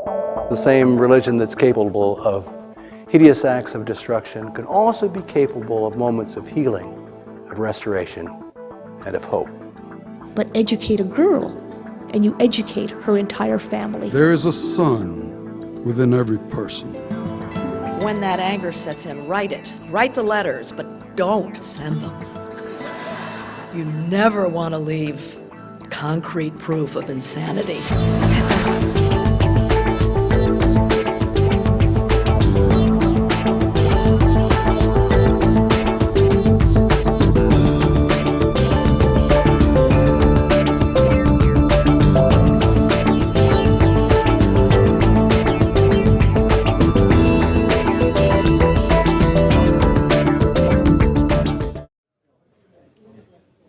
The same religion that's capable of hideous acts of destruction can also be capable of moments of healing, of restoration, and of hope. But educate a girl, and you educate her entire family. There is a sun within every person. When that anger sets in, write it. Write the letters, but don't send them. You never want to leave concrete proof of insanity.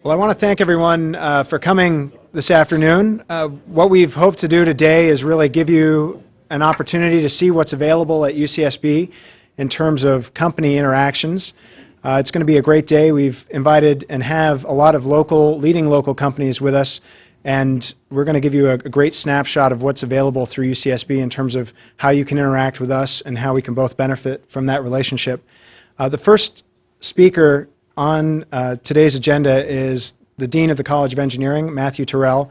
Well, I want to thank everyone for coming this afternoon. What we've hoped to do today is really give you an opportunity to see what's available at UCSB in terms of company interactions. It's going to be a great day. We've invited and have a lot of leading local companies with us, and we're going to give you a great snapshot of what's available through UCSB in terms of how you can interact with us and how we can both benefit from that relationship. The first speaker on today's agenda is the Dean of the College of Engineering, Matthew Terrell,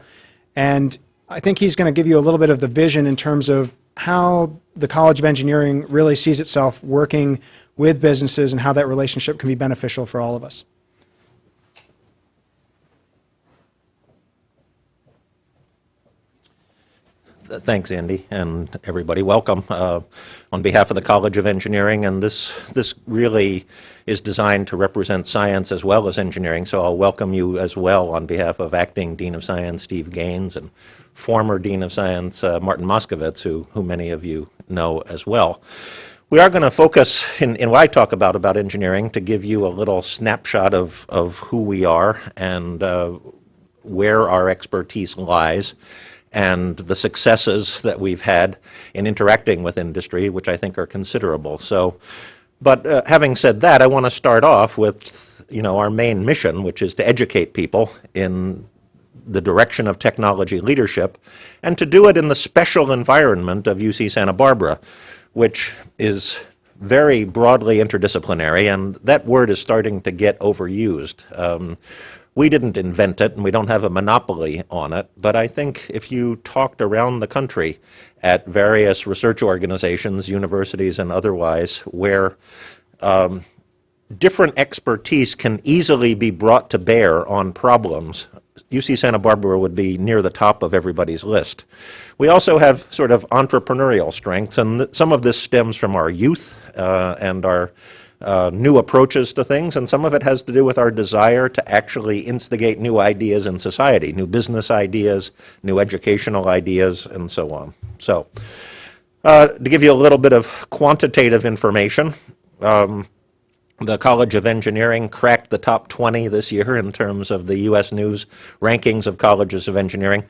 and I think he's going to give you a little bit of the vision in terms of how the College of Engineering really sees itself working with businesses and how that relationship can be beneficial for all of us. Thanks, Andy, and everybody. Welcome on behalf of the College of Engineering, and this really is designed to represent science as well as engineering, so I'll welcome you as well on behalf of Acting Dean of Science Steve Gaines and former Dean of Science Martin Moskowitz, who many of you know as well. We are going to focus in what I talk about engineering to give you a little snapshot of who we are and where our expertise lies, and the successes that we've had in interacting with industry, which I think are considerable. But having said that, I want to start off with our main mission, which is to educate people in the direction of technology leadership, and to do it in the special environment of UC Santa Barbara, which is very broadly interdisciplinary, and that word is starting to get overused. We didn't invent it, and we don't have a monopoly on it, but I think if you talked around the country at various research organizations, universities and otherwise, where different expertise can easily be brought to bear on problems, UC Santa Barbara would be near the top of everybody's list. We also have sort of entrepreneurial strengths, and some of this stems from our youth and our new approaches to things, and some of it has to do with our desire to actually instigate new ideas in society, new business ideas, new educational ideas, and so on. So, to give you a little bit of quantitative information, the College of Engineering cracked the top 20 this year in terms of the U.S. News rankings of colleges of engineering.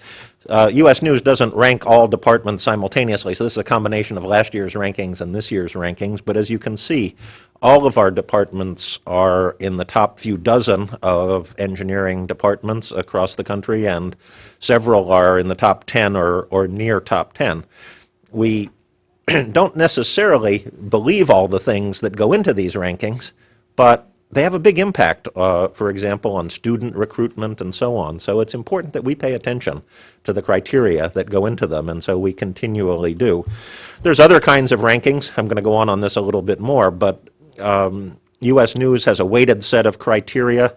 U.S. News doesn't rank all departments simultaneously, so this is a combination of last year's rankings and this year's rankings, but as you can see, all of our departments are in the top few dozen of engineering departments across the country, and several are in the top 10 or near top 10. We don't necessarily believe all the things that go into these rankings, but they have a big impact, for example, on student recruitment and so on. So it's important that we pay attention to the criteria that go into them, and so we continually do. There's other kinds of rankings. I'm going to go on this a little bit more, but U.S. News has a weighted set of criteria.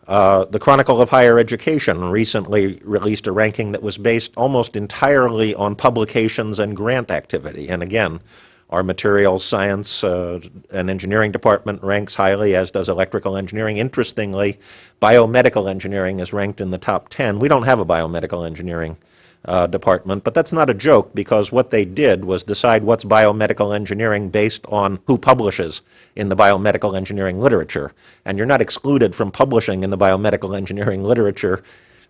The Chronicle of Higher Education recently released a ranking that was based almost entirely on publications and grant activity. And again, our materials science and engineering department ranks highly, as does electrical engineering. Interestingly, biomedical engineering is ranked in the top 10. We don't have a biomedical engineering department, but that's not a joke, because what they did was decide what's biomedical engineering based on who publishes in the biomedical engineering literature. And you're not excluded from publishing in the biomedical engineering literature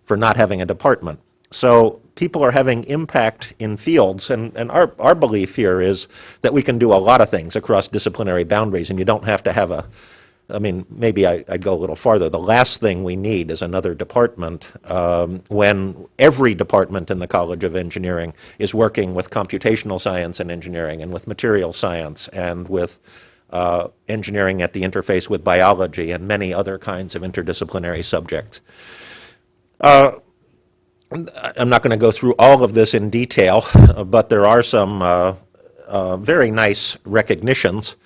for not having a department. So people are having impact in fields, and our belief here is that we can do a lot of things across disciplinary boundaries, and you don't have to have I mean, maybe I'd go a little farther. The last thing we need is another department when every department in the College of Engineering is working with computational science and engineering and with material science and with engineering at the interface with biology and many other kinds of interdisciplinary subjects. I'm not going to go through all of this in detail, but there are some very nice recognitions.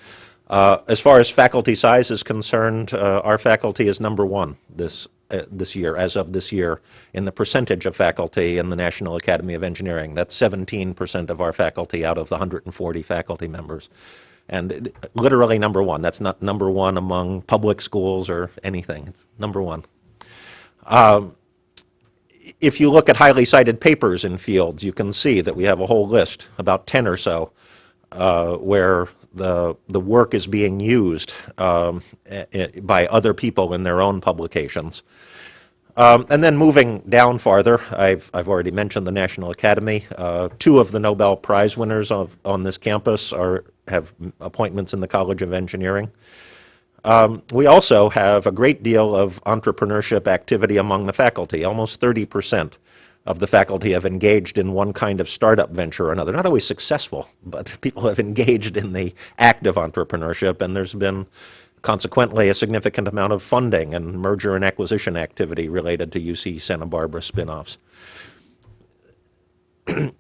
As far as faculty size is concerned, our faculty is #1 this year, as of this year, in the percentage of faculty in the National Academy of Engineering. That's 17% of our faculty out of the 140 faculty members. And literally #1. That's not #1 among public schools or anything. It's #1. If you look at highly cited papers in fields, you can see that we have a whole list, about 10 or so, where the work is being used by other people in their own publications. And then moving down farther, I've already mentioned the National Academy. 2 of the Nobel Prize winners on this campus have appointments in the College of Engineering. We also have a great deal of entrepreneurship activity among the faculty. Almost 30% of the faculty have engaged in one kind of startup venture or another. Not always successful, but people have engaged in the act of entrepreneurship, and there's been consequently a significant amount of funding and merger and acquisition activity related to UC Santa Barbara spinoffs.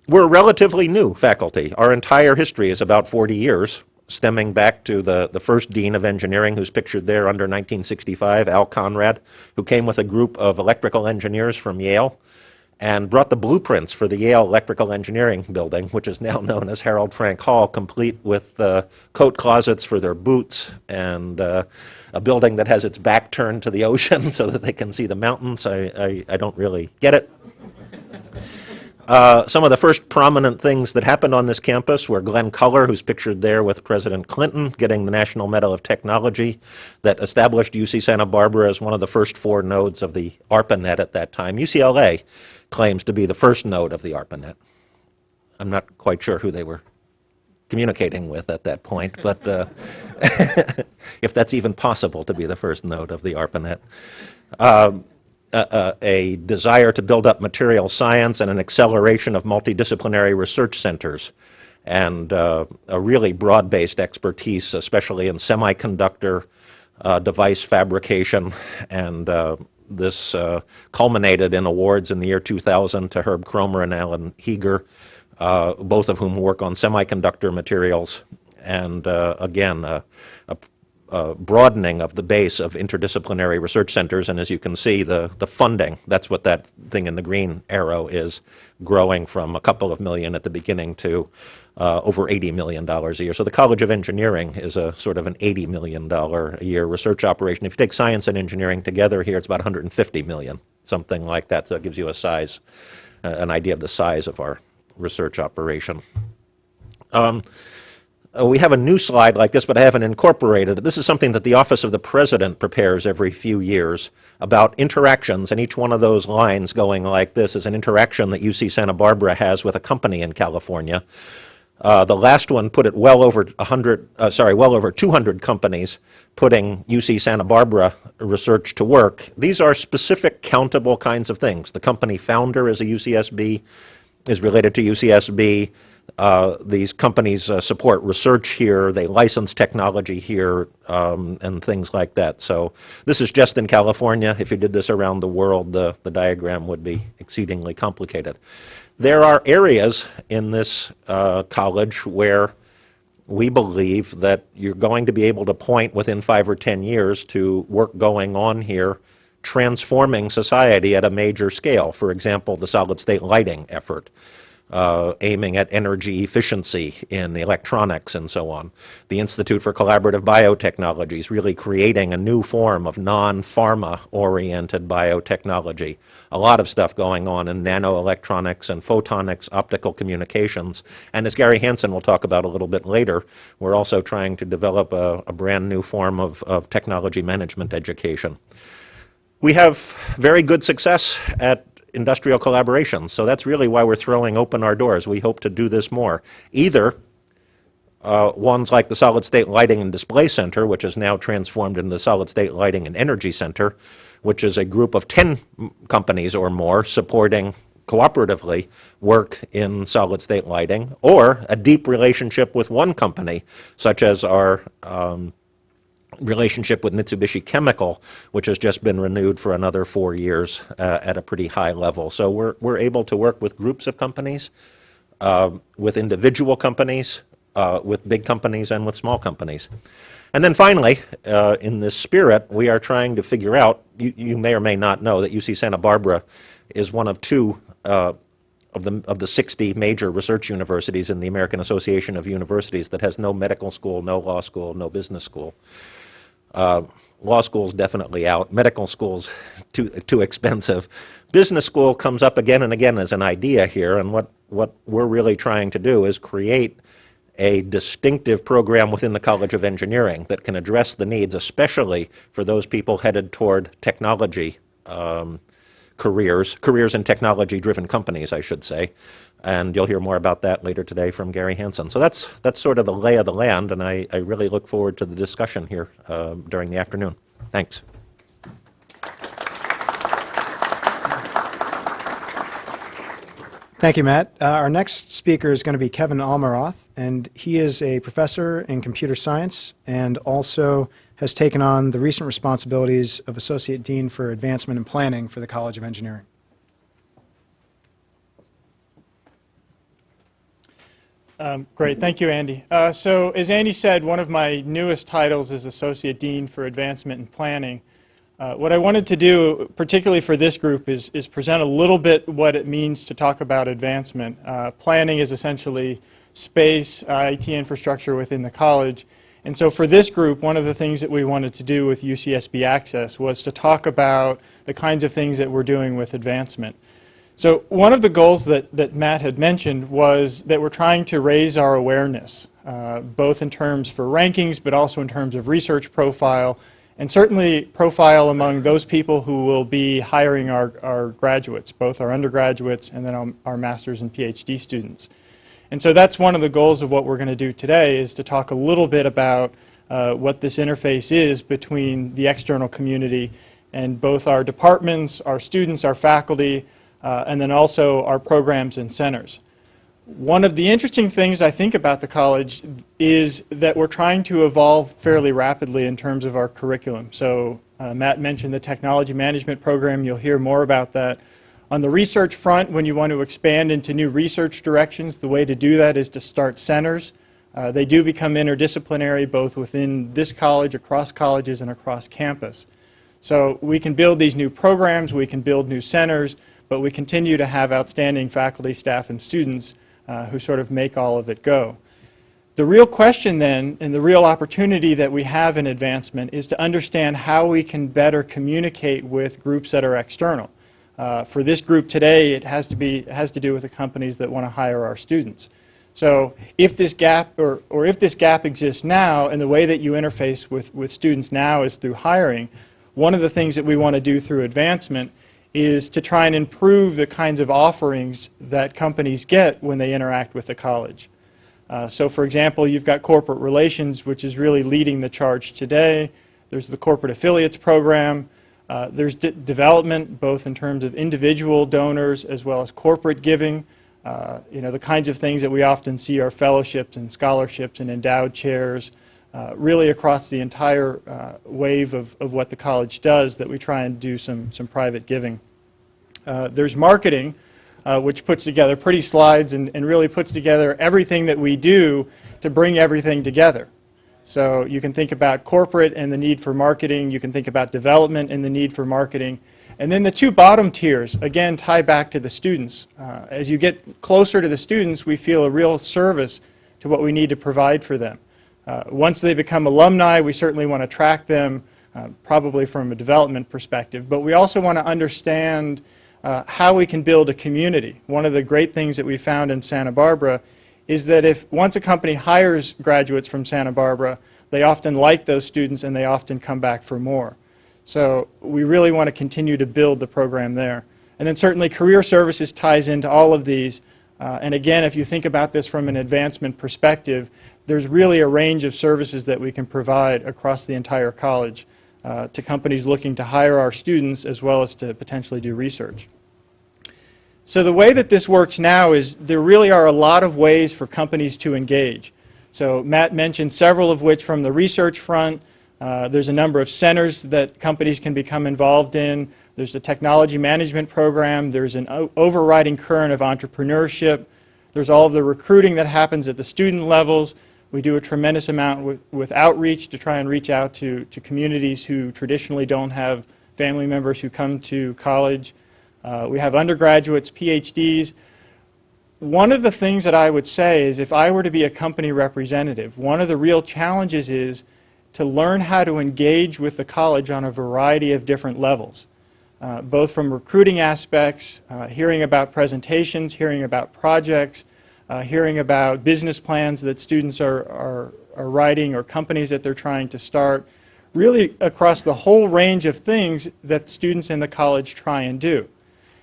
We're relatively new faculty. Our entire history is about 40 years, stemming back to the first dean of engineering, who's pictured there under 1965, Al Conrad, who came with a group of electrical engineers from Yale and brought the blueprints for the Yale Electrical Engineering building, which is now known as Harold Frank Hall, complete with coat closets for their boots and a building that has its back turned to the ocean so that they can see the mountains. I don't really get it. Some of the first prominent things that happened on this campus were Glenn Culler, who's pictured there with President Clinton, getting the National Medal of Technology that established UC Santa Barbara as one of the first 4 nodes of the ARPANET at that time. UCLA claims to be the first node of the ARPANET. I'm not quite sure who they were communicating with at that point, but if that's even possible to be the first node of the ARPANET. A desire to build up material science and an acceleration of multidisciplinary research centers and a really broad-based expertise, especially in semiconductor device fabrication, and this culminated in awards in the year 2000 to Herb Kromer and Alan Heeger, both of whom work on semiconductor materials, and again, a broadening of the base of interdisciplinary research centers. And as you can see, the funding, that's what that thing in the green arrow is, growing from a couple of million at the beginning to over $80 million a year. So the College of Engineering is a sort of an $80 million a year research operation. If you take science and engineering together here, it's about $150 million, something like that. So it gives you a size, an idea of the size of our research operation. We have a new slide like this, but I haven't incorporated it. This is something that the Office of the President prepares every few years about interactions, and each one of those lines going like this is an interaction that UC Santa Barbara has with a company in California. The last one put it well over 200 companies putting UC Santa Barbara research to work. These are specific, countable kinds of things. The company founder is a UCSB, is related to UCSB. These companies support research here, they license technology here, and things like that. So this is just in California. If you did this around the world, the diagram would be exceedingly complicated. There are areas in this college where we believe that you're going to be able to point within 5 or 10 years to work going on here transforming society at a major scale. For example, the solid-state lighting effort. Aiming at energy efficiency in electronics and so on. The Institute for Collaborative Biotechnologies really creating a new form of non-pharma-oriented biotechnology. A lot of stuff going on in nanoelectronics and photonics, optical communications. And as Gary Hansen will talk about a little bit later, we're also trying to develop a brand new form of technology management education. We have very good success at industrial collaboration. So that's really why we're throwing open our doors. We hope to do this more. Either ones like the Solid State Lighting and Display Center, which is now transformed into the Solid State Lighting and Energy Center, which is a group of 10 companies or more supporting cooperatively work in solid state lighting, or a deep relationship with one company, such as our relationship with Mitsubishi Chemical, which has just been renewed for another 4 years at a pretty high level. So we're able to work with groups of companies, with individual companies, with big companies, and with small companies. And then finally, in this spirit, we are trying to figure out, you may or may not know that UC Santa Barbara is one of two of the 60 major research universities in the American Association of Universities that has no medical school, no law school, no business school. Law school's definitely out. Medical school's too expensive. Business school comes up again and again as an idea here, and what we're really trying to do is create a distinctive program within the College of Engineering that can address the needs, especially for those people headed toward technology careers in technology-driven companies, I should say. And you'll hear more about that later today from Gary Hansen. So that's sort of the lay of the land, and I really look forward to the discussion here during the afternoon. Thanks. Thank you, Matt. Our next speaker is going to be Kevin Almaroth, and he is a professor in computer science and also has taken on the recent responsibilities of Associate Dean for Advancement and Planning for the College of Engineering. Great, thank you, Andy. So as Andy said, one of my newest titles is Associate Dean for Advancement and Planning. What I wanted to do, particularly for this group, is present a little bit what it means to talk about advancement. Planning is essentially space, IT infrastructure within the college. And so for this group, one of the things that we wanted to do with UCSB Access was to talk about the kinds of things that we're doing with advancement. So one of the goals that Matt had mentioned was that we're trying to raise our awareness, both in terms for rankings, but also in terms of research profile, and certainly profile among those people who will be hiring our graduates, both our undergraduates and then our master's and PhD students. And so that's one of the goals of what we're going to do today, is to talk a little bit about what this interface is between the external community and both our departments, our students, our faculty, and then also our programs and centers. One of the interesting things I think about the college is that we're trying to evolve fairly rapidly in terms of our curriculum. So Matt mentioned the technology management program. You'll hear more about that. On the research front, when you want to expand into new research directions, the way to do that is to start centers. They do become interdisciplinary, both within this college, across colleges, and across campus. So we can build these new programs, we can build new centers, but we continue to have outstanding faculty, staff, and students who sort of make all of it go. The real question then, and the real opportunity that we have in advancement, is to understand how we can better communicate with groups that are external. For this group today, it has to do with the companies that want to hire our students. So if this gap, or if this gap exists now, and the way that you interface with students now is through hiring, one of the things that we want to do through advancement is to try and improve the kinds of offerings that companies get when they interact with the college. So for example, you've got corporate relations, which is really leading the charge today. There's the corporate affiliates program. There's development, both in terms of individual donors as well as corporate giving. The kinds of things that we often see are fellowships and scholarships and endowed chairs, really across the entire wave of what the college does, that we try and do some private giving. There's marketing, which puts together pretty slides and really puts together everything that we do to bring everything together. So you can think about corporate and the need for marketing, you can think about development and the need for marketing, and then the two bottom tiers, again, tie back to the students. As you get closer to the students, we feel a real service to what we need to provide for them. Once they become alumni, we certainly want to track them, probably from a development perspective, but we also want to understand how we can build a community. One of the great things that we found in Santa Barbara is that if once a company hires graduates from Santa Barbara, they often like those students and they often come back for more. So we really want to continue to build the program there. And then certainly career services ties into all of these. And again, if you think about this from an advancement perspective, there's really a range of services that we can provide across the entire college to companies looking to hire our students as well as to potentially do research. So the way that this works now is there really are a lot of ways for companies to engage. So Matt mentioned several of which from the research front. There's a number of centers that companies can become involved in. There's the technology management program. There's an overriding current of entrepreneurship. There's all of the recruiting that happens at the student levels. We do a tremendous amount with outreach to try and reach out to communities who traditionally don't have family members who come to college. We have undergraduates, PhDs. One of the things that I would say is if I were to be a company representative, one of the real challenges is to learn how to engage with the college on a variety of different levels, both from recruiting aspects, hearing about presentations, hearing about projects, hearing about business plans that students are writing or companies that they're trying to start, really across the whole range of things that students in the college try and do.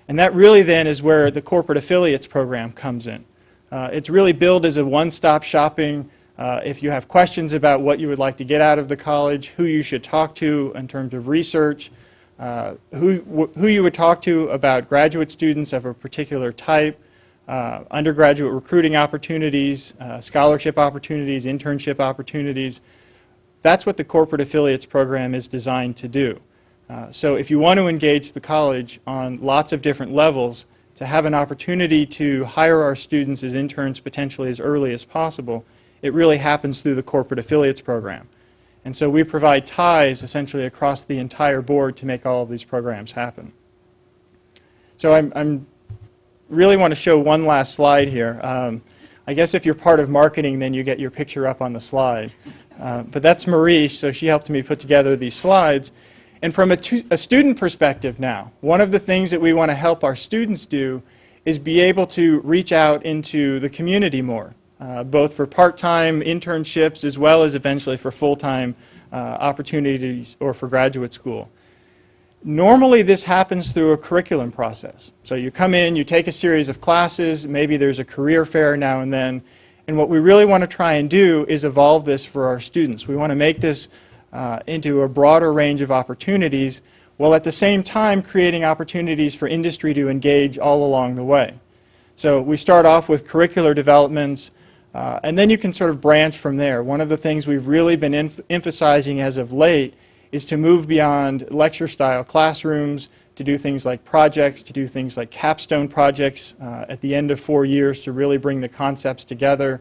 And that really then is where the corporate affiliates program comes in. It's really billed as a one-stop shopping. If you have questions about what you would like to get out of the college, who you should talk to in terms of research, who you would talk to about graduate students of a particular type, undergraduate recruiting opportunities, scholarship opportunities, internship opportunities. That's what the corporate affiliates program is designed to do. So if you want to engage the college on lots of different levels, to have an opportunity to hire our students as interns potentially as early as possible, it really happens through the corporate affiliates program. And so we provide ties essentially across the entire board to make all of these programs happen. So I'm really want to show one last slide here. I guess if you're part of marketing, then you get your picture up on the slide. But that's Marie, so she helped me put together these slides. And from a student perspective now, one of the things that we want to help our students do is be able to reach out into the community more, both for part-time internships as well as eventually for full-time opportunities or for graduate school. Normally this happens through a curriculum process. So you come in, you take a series of classes, maybe there's a career fair now and then, and what we really want to try and do is evolve this for our students. We want to make this into a broader range of opportunities, while at the same time creating opportunities for industry to engage all along the way. So we start off with curricular developments, and then you can sort of branch from there. One of the things we've really been emphasizing as of late is to move beyond lecture-style classrooms, to do things like projects, to do things like capstone projects at the end of 4 years to really bring the concepts together.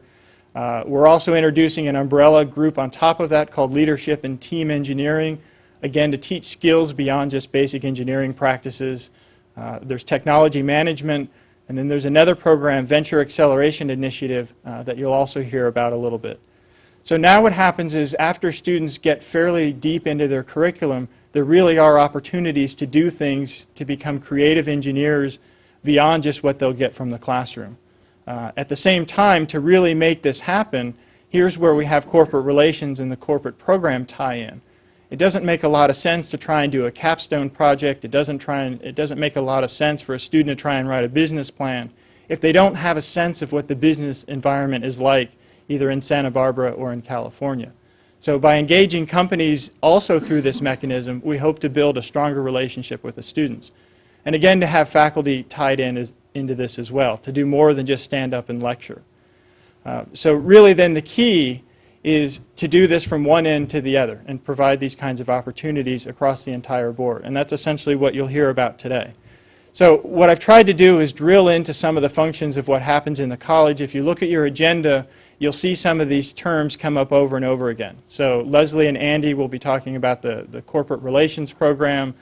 We're also introducing an umbrella group on top of that called Leadership and Team Engineering, again to teach skills beyond just basic engineering practices. There's technology management, and then there's another program, Venture Acceleration Initiative, that you'll also hear about a little bit. So now what happens is after students get fairly deep into their curriculum, there really are opportunities to do things to become creative engineers beyond just what they'll get from the classroom. At the same time, to really make this happen, here's where we have corporate relations and the corporate program tie-in. It doesn't make a lot of sense to try and do a capstone project. It doesn't make a lot of sense for a student to try and write a business plan if they don't have a sense of what the business environment is like, either in Santa Barbara or in California. So by engaging companies also through this mechanism, we hope to build a stronger relationship with the students. And again, to have faculty tied into this as well, to do more than just stand up and lecture. So really then the key is to do this from one end to the other and provide these kinds of opportunities across the entire board. And that's essentially what you'll hear about today. So what I've tried to do is drill into some of the functions of what happens in the college. If you look at your agenda, you'll see some of these terms come up over and over again. So Leslie and Andy will be talking about the corporate relations program.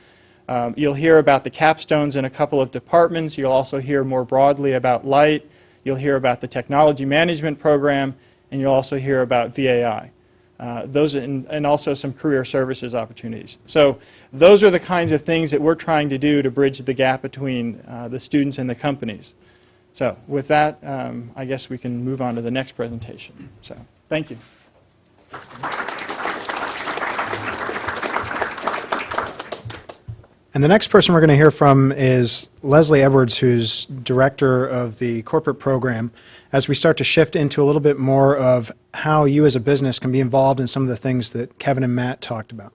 You'll hear about the capstones in a couple of departments. You'll also hear more broadly about LIGHT. You'll hear about the technology management program, and you'll also hear about VAI. And also some career services opportunities. So those are the kinds of things that we're trying to do to bridge the gap between the students and the companies. So with that, I guess we can move on to the next presentation. So thank you. And the next person we're going to hear from is Leslie Edwards, who's director of the corporate program, as we start to shift into a little bit more of how you as a business can be involved in some of the things that Kevin and Matt talked about.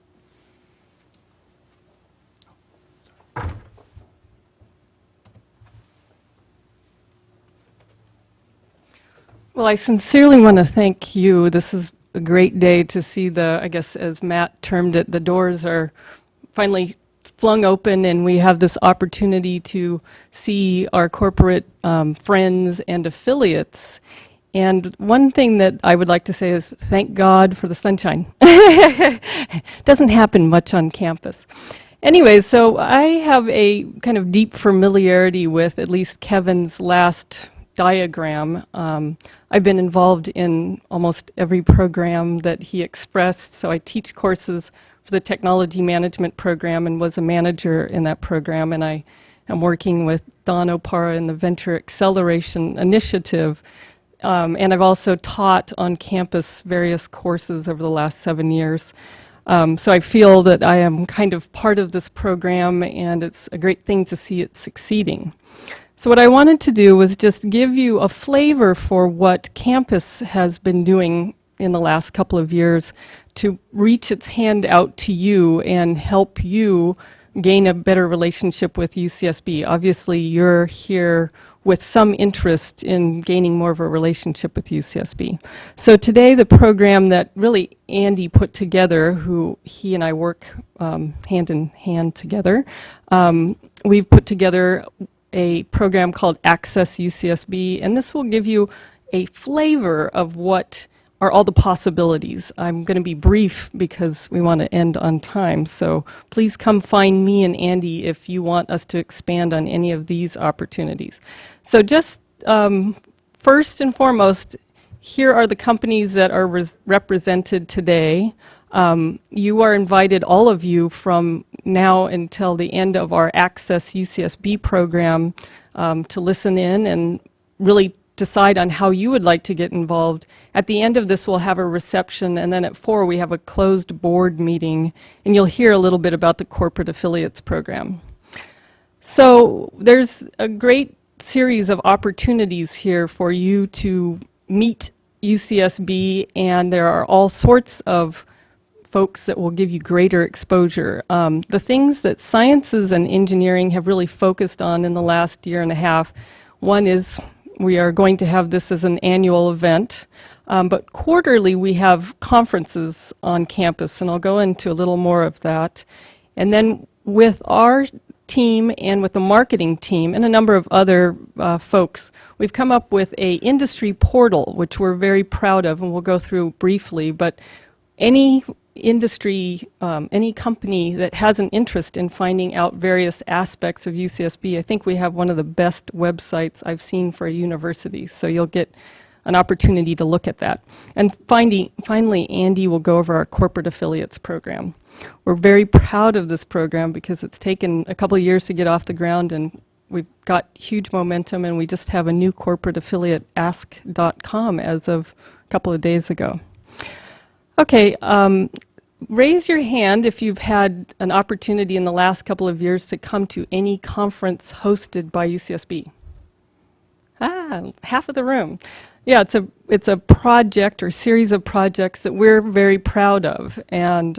Well, I sincerely want to thank you. This is a great day to see the, I guess as Matt termed it, the doors are finally flung open and we have this opportunity to see our corporate friends and affiliates. And one thing that I would like to say is thank God for the sunshine. Doesn't happen much on campus. Anyway, so I have a kind of deep familiarity with at least Kevin's last diagram. I've been involved in almost every program that he expressed, so I teach courses for the technology management program and was a manager in that program, and I am working with Don Opara in the Venture Acceleration Initiative, and I've also taught on campus various courses over the last 7 years. So I feel that I am kind of part of this program, and it's a great thing to see it succeeding. So what I wanted to do was just give you a flavor for what campus has been doing in the last couple of years to reach its hand out to you and help you gain a better relationship with UCSB. Obviously, you're here with some interest in gaining more of a relationship with UCSB. So today, the program that really Andy put together, who he and I work hand in hand together, we've put together a program called Access UCSB, and this will give you a flavor of what are all the possibilities. I'm going to be brief because we want to end on time, so please come find me and Andy if you want us to expand on any of these opportunities. So just first and foremost, here are the companies that are represented today. You are invited, all of you, from now until the end of our Access UCSB program to listen in and really decide on how you would like to get involved. At the end of this, we'll have a reception, and then at 4, we have a closed board meeting, and you'll hear a little bit about the corporate affiliates program. So there's a great series of opportunities here for you to meet UCSB, and there are all sorts of folks that will give you greater exposure. The things that sciences and engineering have really focused on in the last year and a half, one is we are going to have this as an annual event, but quarterly we have conferences on campus, and I'll go into a little more of that. And then with our team and with the marketing team and a number of other folks, we've come up with a industry portal, which we're very proud of, and we'll go through briefly, but any industry, any company that has an interest in finding out various aspects of UCSB, I think we have one of the best websites I've seen for a university, so you'll get an opportunity to look at that. And finally, Andy will go over our corporate affiliates program. We're very proud of this program because it's taken a couple of years to get off the ground, and we've got huge momentum, and we just have a new corporate affiliate, ask.com, as of a couple of days ago. Okay, raise your hand if you've had an opportunity in the last couple of years to come to any conference hosted by UCSB. Half of the room. Yeah, it's a project or series of projects that we're very proud of. And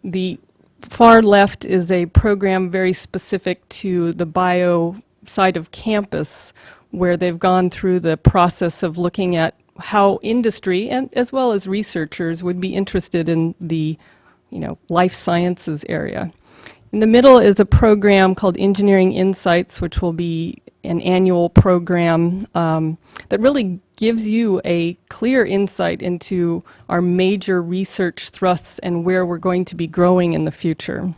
the far left is a program very specific to the bio side of campus, where they've gone through the process of looking at how industry and as well as researchers would be interested in the life sciences area. In the middle is a program called Engineering Insights, which will be an annual program that really gives you a clear insight into our major research thrusts and where we're going to be growing in the future.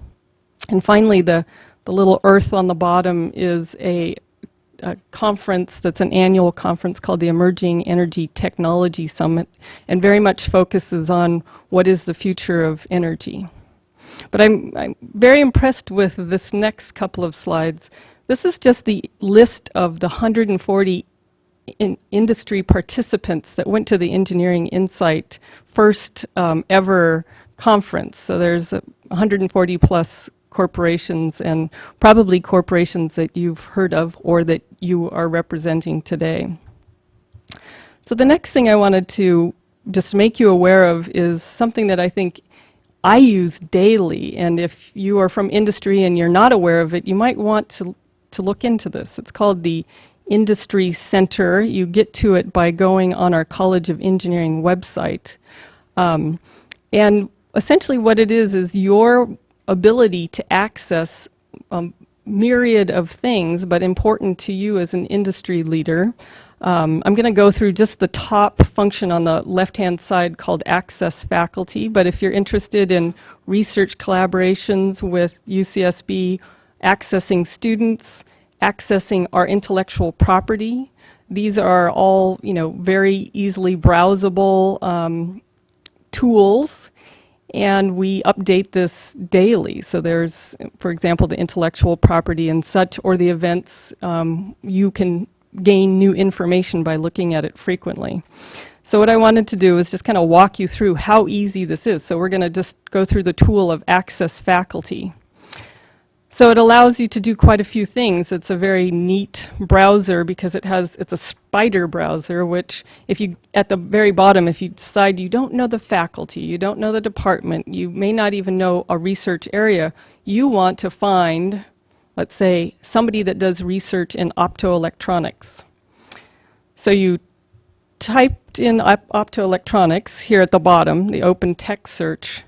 And finally, the little earth on the bottom is a conference that's an annual conference called the Emerging Energy Technology Summit, and very much focuses on what is the future of energy. But I'm very impressed with this next couple of slides. This is just the list of the 140 industry participants that went to the Engineering Insight first ever conference. So there's 140 plus corporations, and probably corporations that you've heard of or that you are representing today. So the next thing I wanted to just make you aware of is something that I think I use daily, and if you are from industry and you're not aware of it, you might want to look into this. It's called the Industry Center. You get to it by going on our College of Engineering website. And essentially what it is your ability to access a myriad of things, but important to you as an industry leader. I'm going to go through just the top function on the left-hand side called Access Faculty, but if you're interested in research collaborations with UCSB, accessing students, accessing our intellectual property, these are all, very easily browsable tools, and we update this daily. So there's, for example, the intellectual property and such, or the events. You can gain new information by looking at it frequently. So what I wanted to do is just kind of walk you through how easy this is. So we're going to just go through the tool of Access Faculty. So it allows you to do quite a few things. It's a very neat browser because it's a spider browser, which if you, at the very bottom, if you decide you don't know the faculty, you don't know the department, you may not even know a research area, you want to find, let's say, somebody that does research in optoelectronics. So you typed in optoelectronics here at the bottom, the open text search,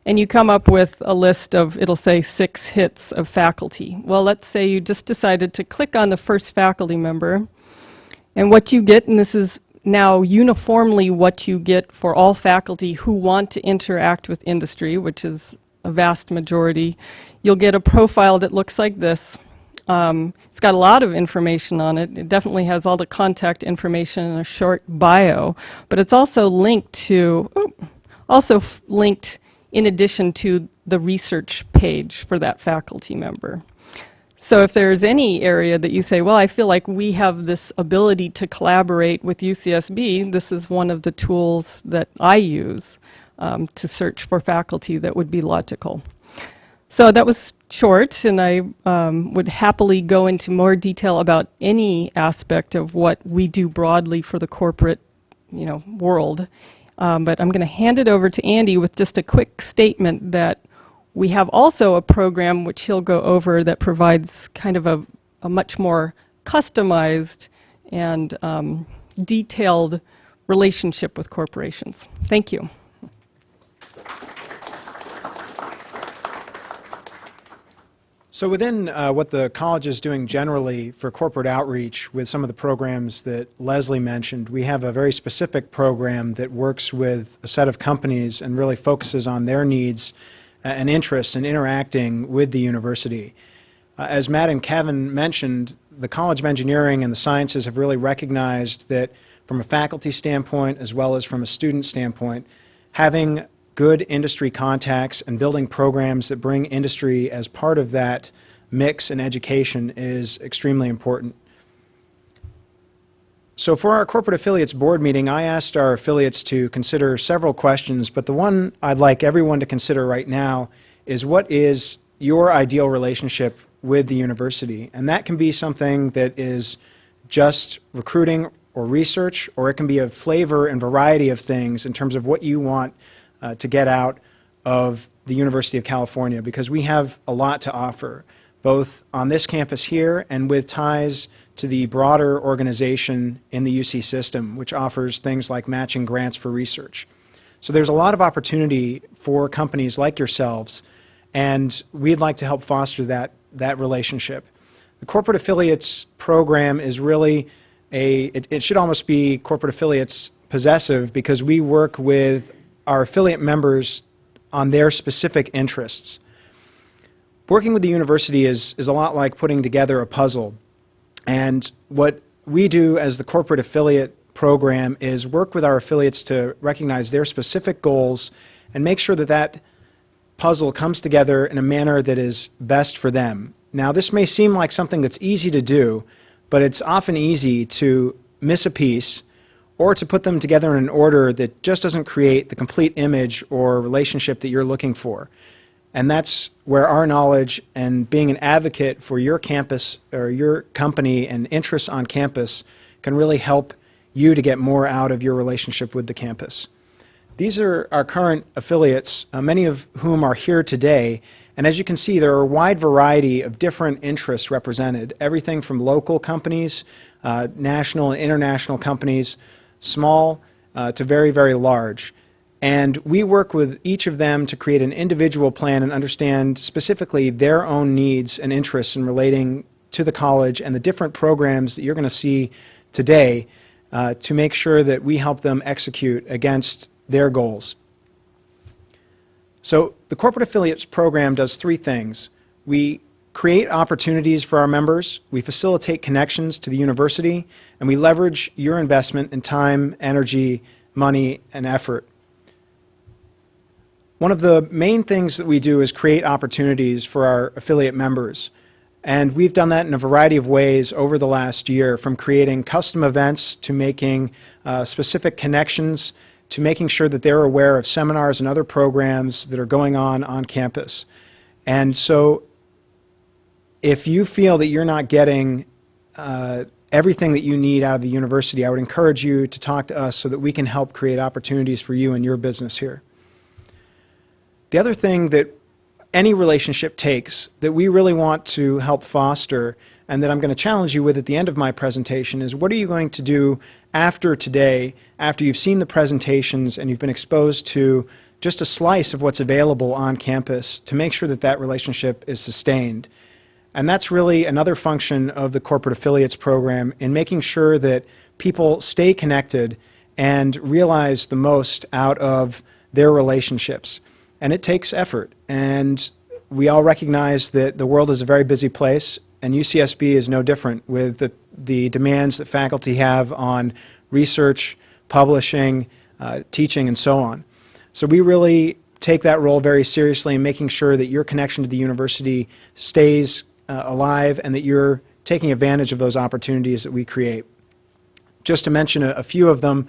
and you come up with a list of, it'll say 6 hits of faculty. Well, let's say you just decided to click on the first faculty member, and what you get, and this is now uniformly what you get for all faculty who want to interact with industry, which is a vast majority, you'll get a profile that looks like this. It's got a lot of information on it. It definitely has all the contact information and a short bio, but it's also linked to, linked in addition to the research page for that faculty member. So if there's any area that you say, well, I feel like we have this ability to collaborate with UCSB, this is one of the tools that I use to search for faculty that would be logical. So that was short, and I would happily go into more detail about any aspect of what we do broadly for the corporate, world. But I'm going to hand it over to Andy with just a quick statement that we have also a program which he'll go over that provides kind of a much more customized and detailed relationship with corporations. Thank you. So within what the college is doing generally for corporate outreach with some of the programs that Leslie mentioned, we have a very specific program that works with a set of companies and really focuses on their needs and interests in interacting with the university. As Matt and Kevin mentioned, the College of Engineering and the Sciences have really recognized that from a faculty standpoint as well as from a student standpoint, having good industry contacts and building programs that bring industry as part of that mix in education is extremely important. So for our corporate affiliates board meeting, I asked our affiliates to consider several questions, but the one I'd like everyone to consider right now is what is your ideal relationship with the university? And that can be something that is just recruiting or research, or it can be a flavor and variety of things in terms of what you want to get out of the University of California, because we have a lot to offer, both on this campus here and with ties to the broader organization in the UC system, which offers things like matching grants for research. So there's a lot of opportunity for companies like yourselves, and we'd like to help foster that relationship. The corporate affiliates program is really it should almost be corporate affiliates possessive, because we work with our affiliate members on their specific interests. Working with the university is a lot like putting together a puzzle. And what we do as the corporate affiliate program is work with our affiliates to recognize their specific goals and make sure that that puzzle comes together in a manner that is best for them. Now, this may seem like something that's easy to do, but it's often easy to miss a piece or to put them together in an order that just doesn't create the complete image or relationship that you're looking for. And that's where our knowledge and being an advocate for your campus or your company and interests on campus can really help you to get more out of your relationship with the campus. These are our current affiliates, many of whom are here today. And as you can see, there are a wide variety of different interests represented, everything from local companies, national and international companies, small to very, very large. And we work with each of them to create an individual plan and understand specifically their own needs and interests in relating to the college and the different programs that you're going to see today to make sure that we help them execute against their goals. So the Corporate Affiliates Program does three things. We create opportunities for our members, we facilitate connections to the university, and we leverage your investment in time, energy, money, and effort. One of the main things that we do is create opportunities for our affiliate members. And we've done that in a variety of ways over the last year, from creating custom events to making specific connections to making sure that they're aware of seminars and other programs that are going on campus. And so if you feel that you're not getting everything that you need out of the university, I would encourage you to talk to us so that we can help create opportunities for you and your business here. The other thing that any relationship takes that we really want to help foster and that I'm going to challenge you with at the end of my presentation is, what are you going to do after today, after you've seen the presentations and you've been exposed to just a slice of what's available on campus, to make sure that that relationship is sustained? And that's really another function of the Corporate Affiliates Program, in making sure that people stay connected and realize the most out of their relationships. And it takes effort, and we all recognize that the world is a very busy place, and UCSB is no different with the demands that faculty have on research, publishing, teaching, and so on. So we really take that role very seriously in making sure that your connection to the university stays alive and that you're taking advantage of those opportunities that we create. Just to mention a few of them,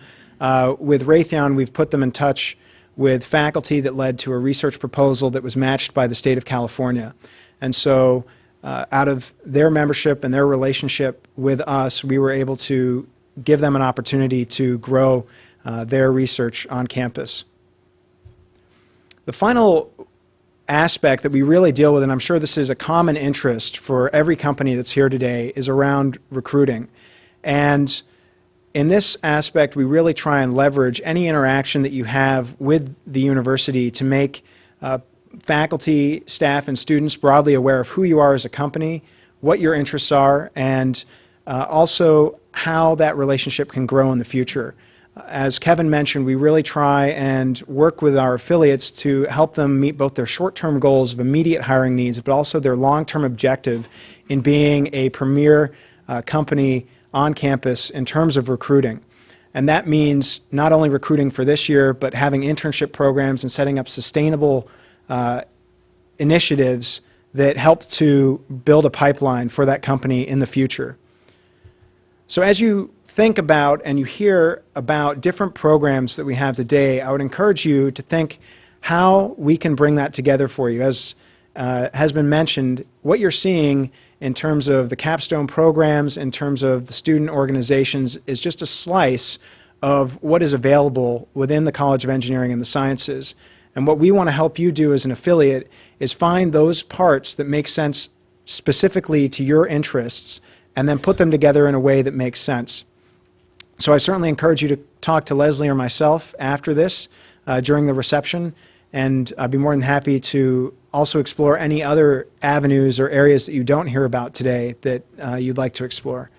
with Raytheon, we've put them in touch with faculty that led to a research proposal that was matched by the state of California. And so out of their membership and their relationship with us, we were able to give them an opportunity to grow their research on campus. The final aspect that we really deal with, and I'm sure this is a common interest for every company that's here today, is around recruiting. And in this aspect, we really try and leverage any interaction that you have with the university to make faculty, staff, and students broadly aware of who you are as a company, what your interests are, and also how that relationship can grow in the future. As Kevin mentioned, we really try and work with our affiliates to help them meet both their short-term goals of immediate hiring needs, but also their long-term objective in being a premier company on campus in terms of recruiting. And that means not only recruiting for this year, but having internship programs and setting up sustainable initiatives that help to build a pipeline for that company in the future. So as you think about and you hear about different programs that we have today, I would encourage you to think how we can bring that together for you. As has been mentioned, what you're seeing in terms of the Capstone programs, in terms of the student organizations, is just a slice of what is available within the College of Engineering and the Sciences. And what we want to help you do as an affiliate is find those parts that make sense specifically to your interests and then put them together in a way that makes sense. So I certainly encourage you to talk to Leslie or myself after this during the reception, and I'd be more than happy to also explore any other avenues or areas that you don't hear about today that you'd like to explore.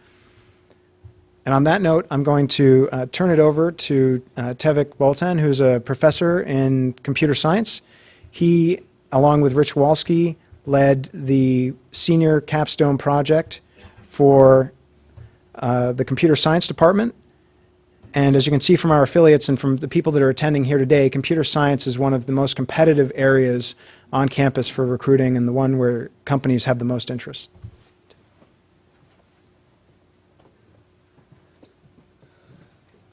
And on that note, I'm going to turn it over to Tevik Boltan, who's a professor in computer science. He, along with Rich Walski, led the senior Capstone Project for the computer science department. And as you can see from our affiliates and from the people that are attending here today, computer science is one of the most competitive areas on campus for recruiting and the one where companies have the most interest.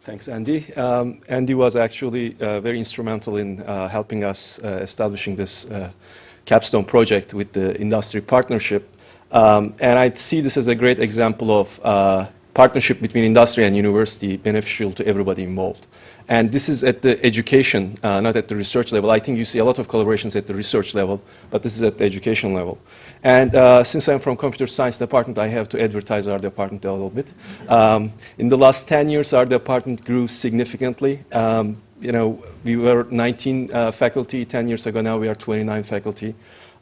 Thanks, Andy. Andy was actually very instrumental in helping us establishing this Capstone Project with the industry partnership. And I see this as a great example of partnership between industry and university beneficial to everybody involved. And this is at the education, not at the research level. I think you see a lot of collaborations at the research level, but this is at the education level. And since I'm from computer science department, I have to advertise our department a little bit. In the last 10 years, our department grew significantly. You know, we were 19 faculty 10 years ago. Now we are 29 faculty.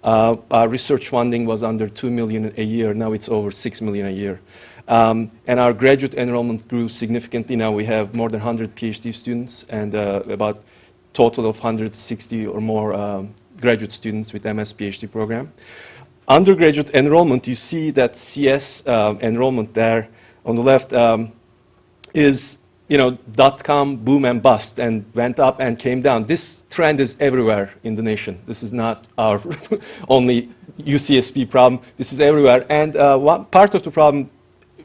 Our research funding was under 2 million a year. Now it's over 6 million a year. And our graduate enrollment grew significantly. Now we have more than 100 PhD students and about total of 160 or more graduate students with MS PhD program. Undergraduate enrollment, you see that CS enrollment there on the left is, you know, .com boom and bust and went up and came down. This trend is everywhere in the nation. This is not our only UCSB problem. This is everywhere. And one part of the problem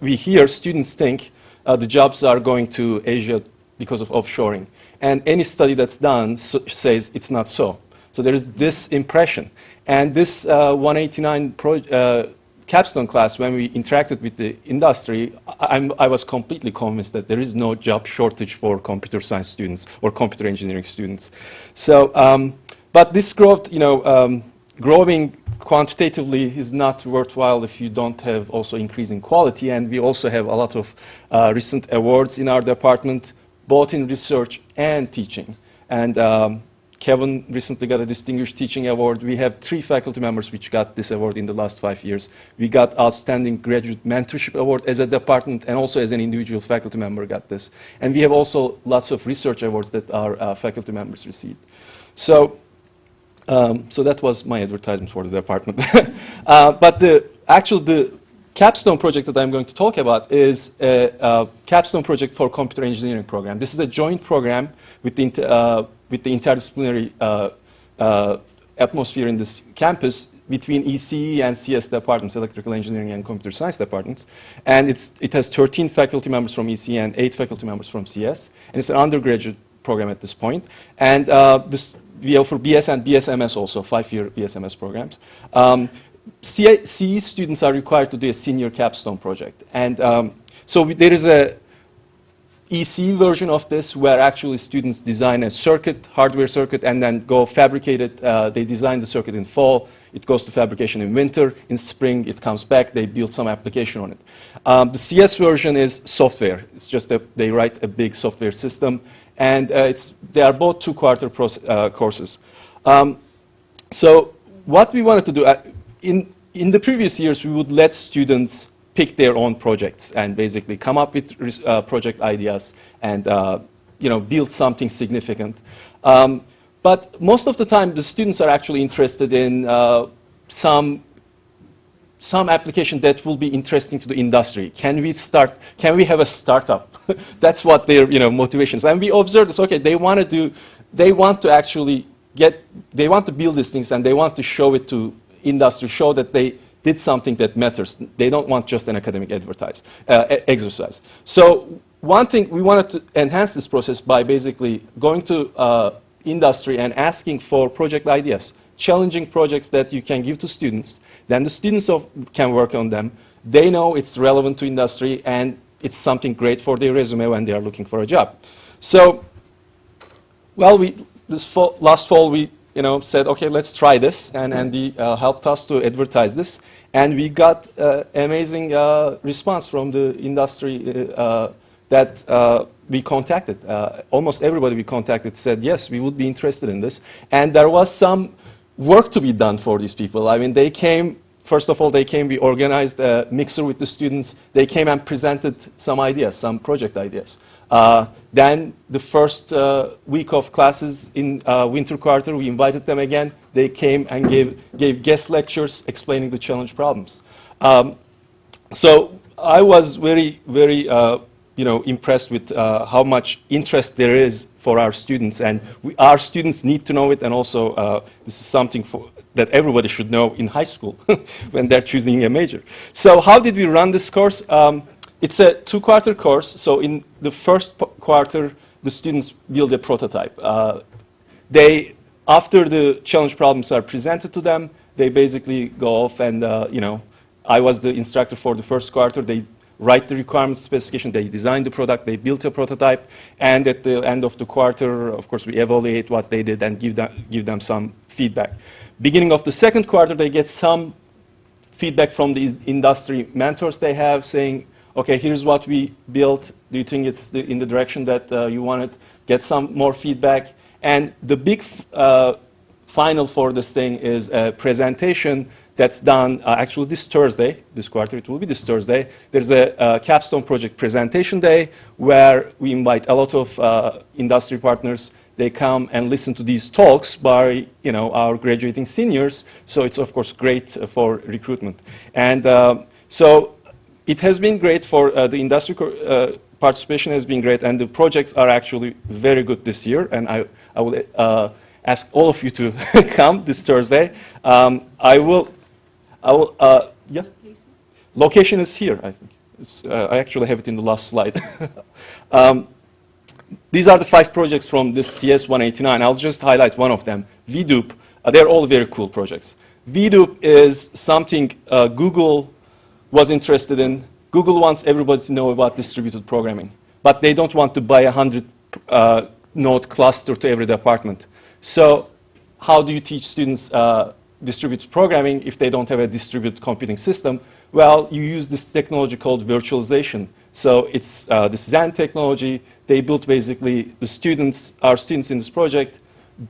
we hear, students think the jobs are going to Asia because of offshoring. And any study that's done says it's not so. So there is this impression. And this 189 Capstone class, when we interacted with the industry, I was completely convinced that there is no job shortage for computer science students or computer engineering students. So, but this growth, you know, growing quantitatively is not worthwhile if you don't have also increasing quality. And we also have a lot of recent awards in our department, both in research and teaching. And Kevin recently got a Distinguished Teaching Award. We have 3 faculty members which got this award in the last 5 years. We got Outstanding Graduate Mentorship Award as a department, and also as an individual faculty member got this. And we have also lots of research awards that our faculty members received. So, so that was my advertisement for the department. But the Capstone project that I'm going to talk about is a Capstone project for computer engineering program. This is a joint program with the interdisciplinary atmosphere in this campus between ECE and CS departments, electrical engineering and computer science departments. And it has 13 faculty members from ECE and 8 faculty members from CS. And it's an undergraduate program at this point. And we offer BS and BSMS also, 5-year BSMS programs. CE students are required to do a senior capstone project. And so there is a EC version of this where actually students design a circuit, hardware circuit, and then go fabricate it. They design the circuit in fall. It goes to fabrication in winter. In spring, it comes back. They build some application on it. The CS version is software. It's just that they write a big software system. And they are both 2-quarter courses. So what we wanted to do, in the previous years, we would let students pick their own projects and basically come up with project ideas and build something significant. But most of the time, the students are actually interested in some application that will be interesting to the industry. Can we have a startup? That's what their motivations. And we observe this. Okay, they want to build these things and they want to show it to industry, show that they did something that matters. They don't want just an academic exercise. So one thing, we wanted to enhance this process by basically going to industry and asking for project ideas, challenging projects that you can give to students. Then the students can work on them. They know it's relevant to industry and it's something great for their resume when they are looking for a job. So, well, last fall we said, okay, let's try this, and Andy helped us to advertise this, and we got amazing response from the industry that we contacted. Almost everybody we contacted said, yes, we would be interested in this, and there was some work to be done for these people. I mean, they came, first of all, we organized a mixer with the students. They came and presented some ideas, some project ideas. Then the first week of classes in winter quarter, we invited them again. They came and gave guest lectures explaining the challenge problems. So I was very, very impressed with how much interest there is for our students, and our students need to know it, and also this is something that everybody should know in high school when they're choosing a major. So how did we run this course? It's a 2-quarter course, so in the first quarter, the students build a prototype. They after the challenge problems are presented to them, they basically go off and, I was the instructor for the first quarter. They write the requirements specification, they design the product, they build a prototype, and at the end of the quarter, of course, we evaluate what they did and give them some feedback. Beginning of the second quarter, they get some feedback from the industry mentors they have saying, okay, here's what we built. Do you think it's in the direction that you wanted? Get some more feedback. And the big final for this thing is a presentation that's done actually this Thursday, this quarter, it will be this Thursday. There's a Capstone Project presentation day where we invite a lot of industry partners. They come and listen to these talks by our graduating seniors. So it's, of course, great for recruitment. And so it has been great for the industry participation has been great, and the projects are actually very good this year. And I will ask all of you to come this Thursday. Yeah. Location is here, I think. I actually have it in the last slide. These are the 5 projects from this CS 189. I'll just highlight one of them, VDoop. They're all very cool projects. VDoop is something Google was interested in. Google wants everybody to know about distributed programming, but they don't want to buy a 100-node cluster to every department. So how do you teach students distributed programming if they don't have a distributed computing system? Well, you use this technology called virtualization. So it's this Zen technology. They built basically our students in this project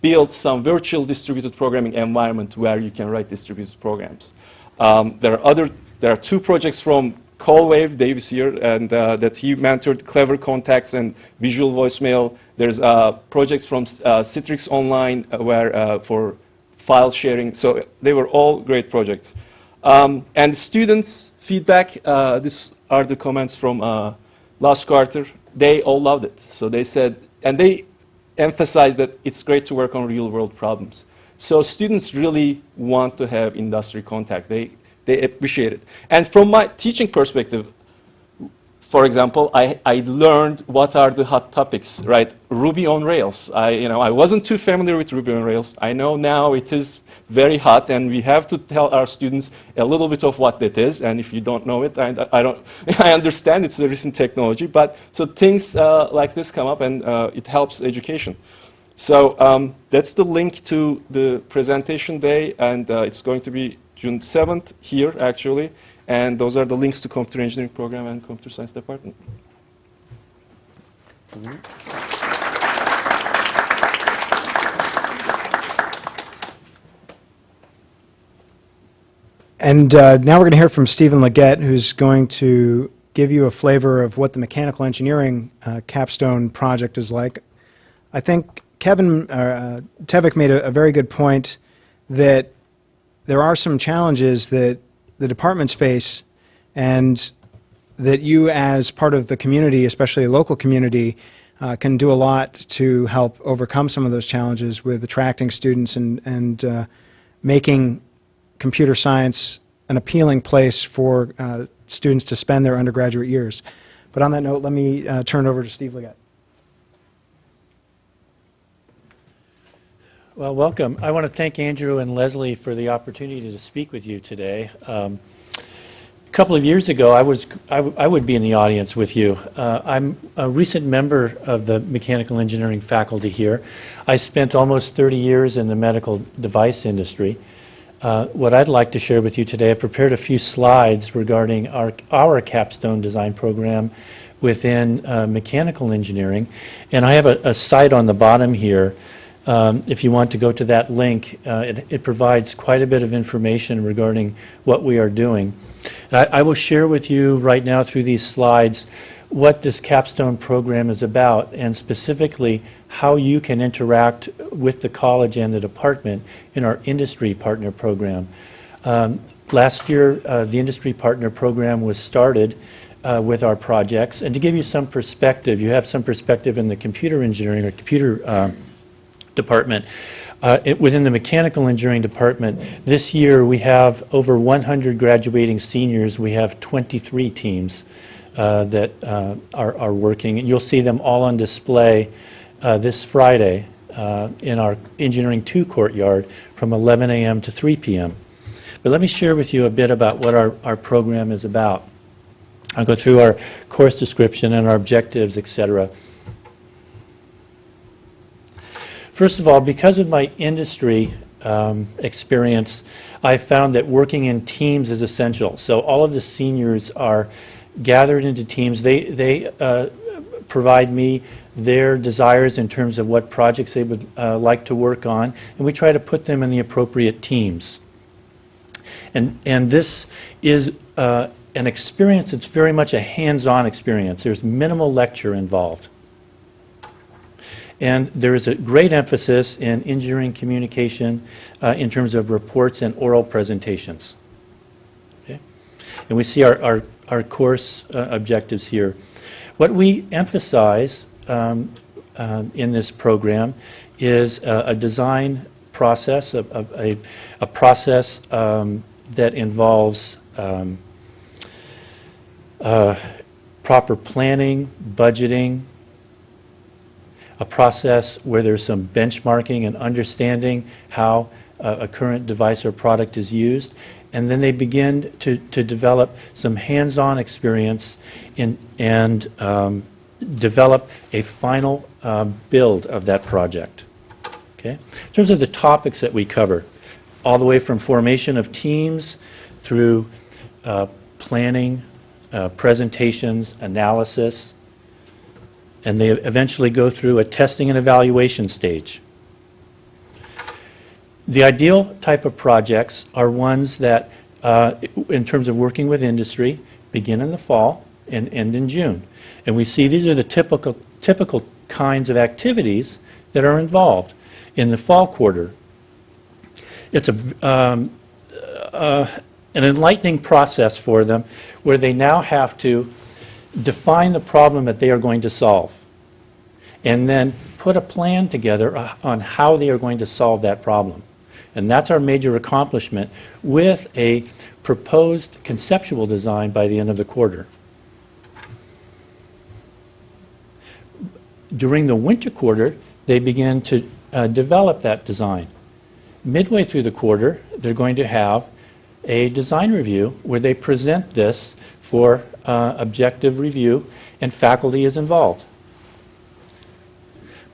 built some distributed programming environment where you can write distributed programs. There are 2 projects from Colwave, Davis here, and that he mentored, Clever Contacts and Visual Voicemail. There's projects from Citrix Online for file sharing. So they were all great projects. And students' feedback, these are the comments from last quarter. They all loved it. So they said, and they emphasized that it's great to work on real-world problems. So students really want to have industry contact. They appreciate it. And from my teaching perspective, for example, I learned what are the hot topics, right? Ruby on Rails. I wasn't too familiar with Ruby on Rails. I know now it is very hot, and we have to tell our students a little bit of what it is. And if you don't know it, I understand it's a recent technology, but so things like this come up, and it helps education. So that's the link to the presentation day, and it's going to be June 7th here, actually. And those are the links to computer engineering program and computer science department. And now we're going to hear from Stephen Leggett, who's going to give you a flavor of what the mechanical engineering capstone project is like. I think Kevin Tevik made a very good point that there are some challenges that the departments face, and that you as part of the community, especially a local community, can do a lot to help overcome some of those challenges with attracting students and making computer science an appealing place for students to spend their undergraduate years. But on that note, let me turn it over to Steve Leggett. Well, welcome. I want to thank Andrew and Leslie for the opportunity to speak with you today. A couple of years ago, I would be in the audience with you. I'm a recent member of the mechanical engineering faculty here. I spent almost 30 years in the medical device industry. What I'd like to share with you today, I've prepared a few slides regarding our capstone design program within mechanical engineering. And I have a site on the bottom here. If you want to go to that link, it provides quite a bit of information regarding what we are doing. And I will share with you right now through these slides what this capstone program is about, and specifically how you can interact with the college and the department in our industry partner program. Last year, the industry partner program was started with our projects. And to give you some perspective, you have some perspective in the computer engineering or computer department. Within the mechanical engineering department, this year we have over 100 graduating seniors. We have 23 teams that are working. And you'll see them all on display this Friday in our Engineering 2 courtyard from 11 a.m. to 3 p.m. But let me share with you a bit about what our program is about. I'll go through our course description and our objectives, etc. First of all, because of my industry experience, I found that working in teams is essential. So all of the seniors are gathered into teams. They provide me their desires in terms of what projects they would like to work on, and we try to put them in the appropriate teams. And this is an experience that's very much a hands-on experience. There's minimal lecture involved. And there is a great emphasis in engineering communication in terms of reports and oral presentations. Okay? And we see our course objectives here. What we emphasize in this program is a design process, a process that involves proper planning, budgeting, a process where there's some benchmarking and understanding how a current device or product is used, and then they begin to develop some hands-on experience and develop a final build of that project. Okay? In terms of the topics that we cover, all the way from formation of teams through planning, presentations, analysis, and they eventually go through a testing and evaluation stage. The ideal type of projects are ones that, in terms of working with industry, begin in the fall and end in June. And we see these are the typical kinds of activities that are involved. In the fall quarter, it's an enlightening process for them where they now have to define the problem that they are going to solve, and then put a plan together on how they are going to solve that problem. And that's our major accomplishment with a proposed conceptual design by the end of the quarter. During the winter quarter, they begin to develop that design. Midway through the quarter, they're going to have a design review where they present this for objective review, and faculty is involved.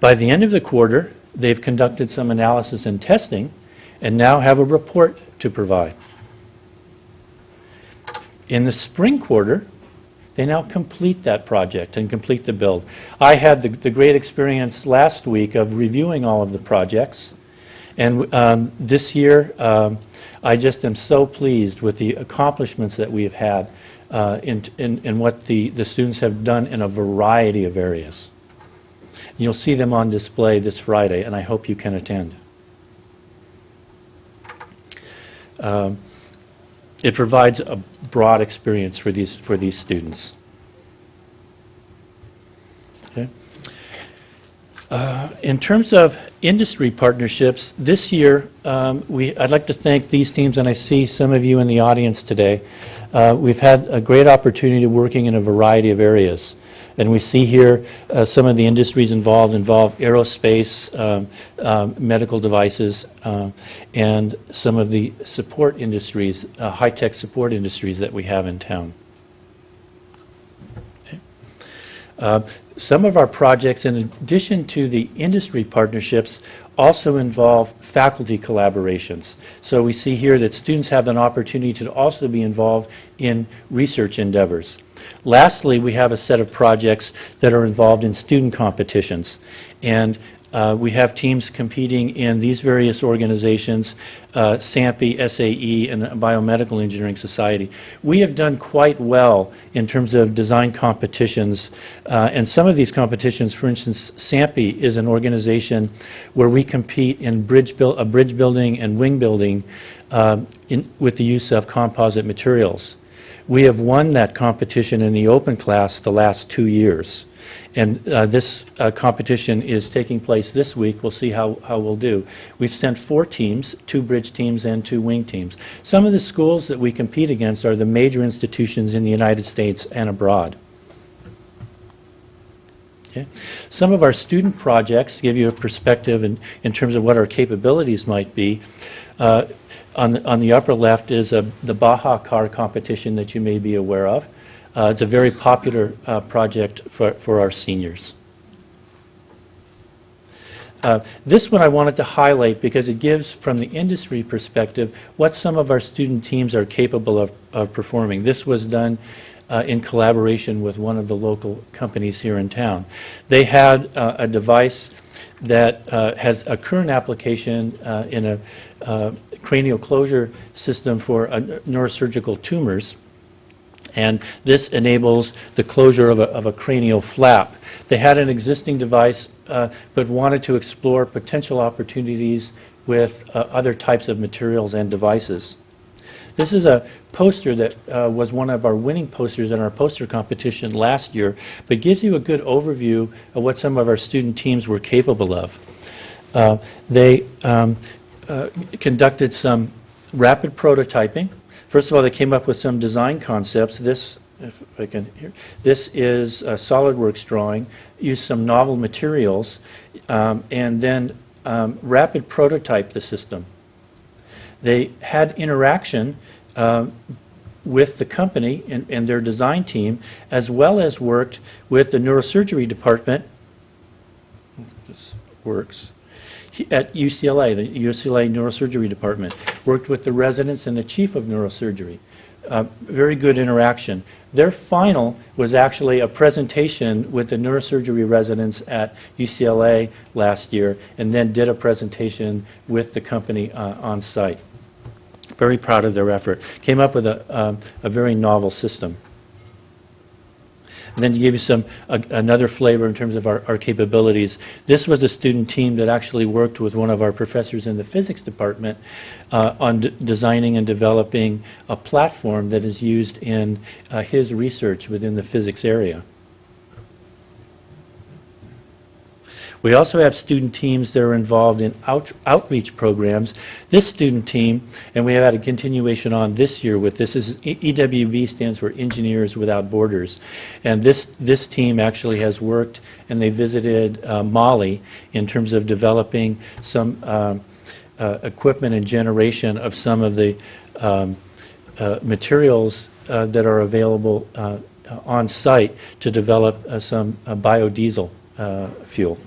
By the end of the quarter, they've conducted some analysis and testing and now have a report to provide. In the spring quarter, they now complete that project and complete the build. I had the great experience last week of reviewing all of the projects, and this year I just am so pleased with the accomplishments that we have had in what the students have done in a variety of areas. You'll see them on display this Friday, and I hope you can attend. It provides a broad experience for these students. Okay. In terms of industry partnerships, this year I'd like to thank these teams, and I see some of you in the audience today. We've had a great opportunity working in a variety of areas. And we see here some of the industries involve aerospace, medical devices, and some of the support industries, high-tech support industries that we have in town. Okay. Some of our projects, in addition to the industry partnerships, also involve faculty collaborations. So we see here that students have an opportunity to also be involved in research endeavors. Lastly, we have a set of projects that are involved in student competitions. And we have teams competing in these various organizations, SAMPE, SAE, and the Biomedical Engineering Society. We have done quite well in terms of design competitions. And some of these competitions, for instance, SAMPE is an organization where we compete in bridge building and wing building with the use of composite materials. We have won that competition in the open class the last 2 years. And this competition is taking place this week. We'll see how we'll do. We've sent 4 teams, 2 bridge teams and 2 wing teams. Some of the schools that we compete against are the major institutions in the United States and abroad. Okay. Some of our student projects give you a perspective in terms of what our capabilities might be. On the upper left is the Baja car competition that you may be aware of. It's a very popular project for our seniors. This one I wanted to highlight because it gives, from the industry perspective, what some of our student teams are capable of performing. This was done in collaboration with one of the local companies here in town. They had a device that has a current application in a cranial closure system for neurosurgical tumors. And this enables the closure of a cranial flap. They had an existing device, but wanted to explore potential opportunities with other types of materials and devices. This is a poster that was one of our winning posters in our poster competition last year, but gives you a good overview of what some of our student teams were capable of. They conducted some rapid prototyping. First of all, they came up with some design concepts. This, if I can hear, this is a SolidWorks drawing, used some novel materials, and then rapid prototype the system. They had interaction with the company and their design team, as well as worked with the neurosurgery department. This works. At UCLA, the UCLA Neurosurgery Department, worked with the residents and the chief of neurosurgery. Very good interaction. Their final was actually a presentation with the neurosurgery residents at UCLA last year, and then did a presentation with the company on site. Very proud of their effort. Came up with a very novel system. And then to give you another flavor in terms of our capabilities, this was a student team that actually worked with one of our professors in the physics department on designing and developing a platform that is used in his research within the physics area. We also have student teams that are involved in outreach programs. This student team, and we have had a continuation on this year with this, is EWB stands for Engineers Without Borders. And this team actually has worked, and they visited Mali in terms of developing some equipment and generation of some of the materials that are available on site to develop some biodiesel fuel.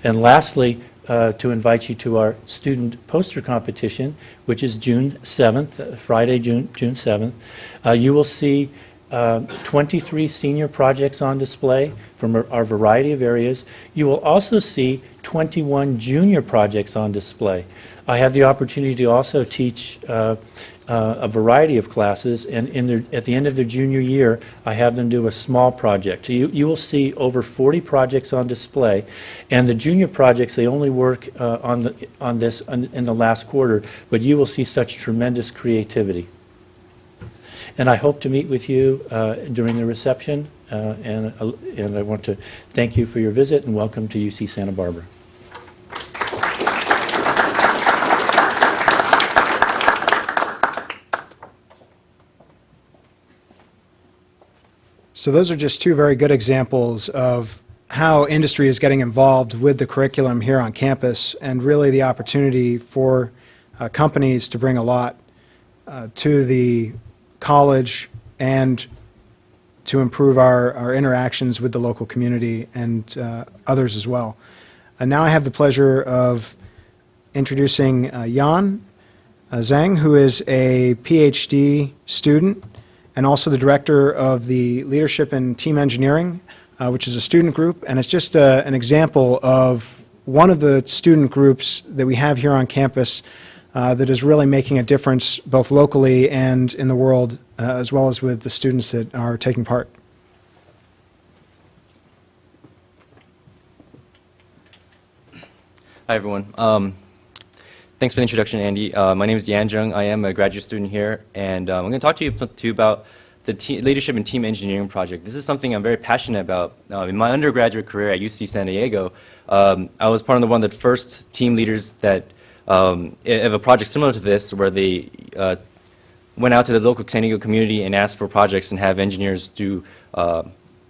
And lastly, to invite you to our student poster competition, which is June 7th, Friday, June 7th. You will see 23 senior projects on display from our variety of areas. You will also see 21 junior projects on display. I have the opportunity to also teach a variety of classes, and at the end of their junior year, I have them do a small project. You will see over 40 projects on display, and the junior projects, they only work on this in the last quarter, but you will see such tremendous creativity. And I hope to meet with you during the reception, and I want to thank you for your visit and welcome to UC Santa Barbara. So those are just two very good examples of how industry is getting involved with the curriculum here on campus, and really the opportunity for companies to bring a lot to the college and to improve our interactions with the local community and others as well. And now I have the pleasure of introducing Jan Zhang, who is a PhD student and also the director of the Leadership and Team Engineering, which is a student group. And it's just an example of one of the student groups that we have here on campus that is really making a difference both locally and in the world, as well as with the students that are taking part. Hi, everyone. Thanks for the introduction, Andy. My name is Yan Zheng. I am a graduate student here, and I'm going to talk to you about the Leadership and Team Engineering Project. This is something I'm very passionate about. In my undergraduate career at UC San Diego, I was part of one of the first team leaders that of a project similar to this, where they went out to the local San Diego community and asked for projects and have engineers do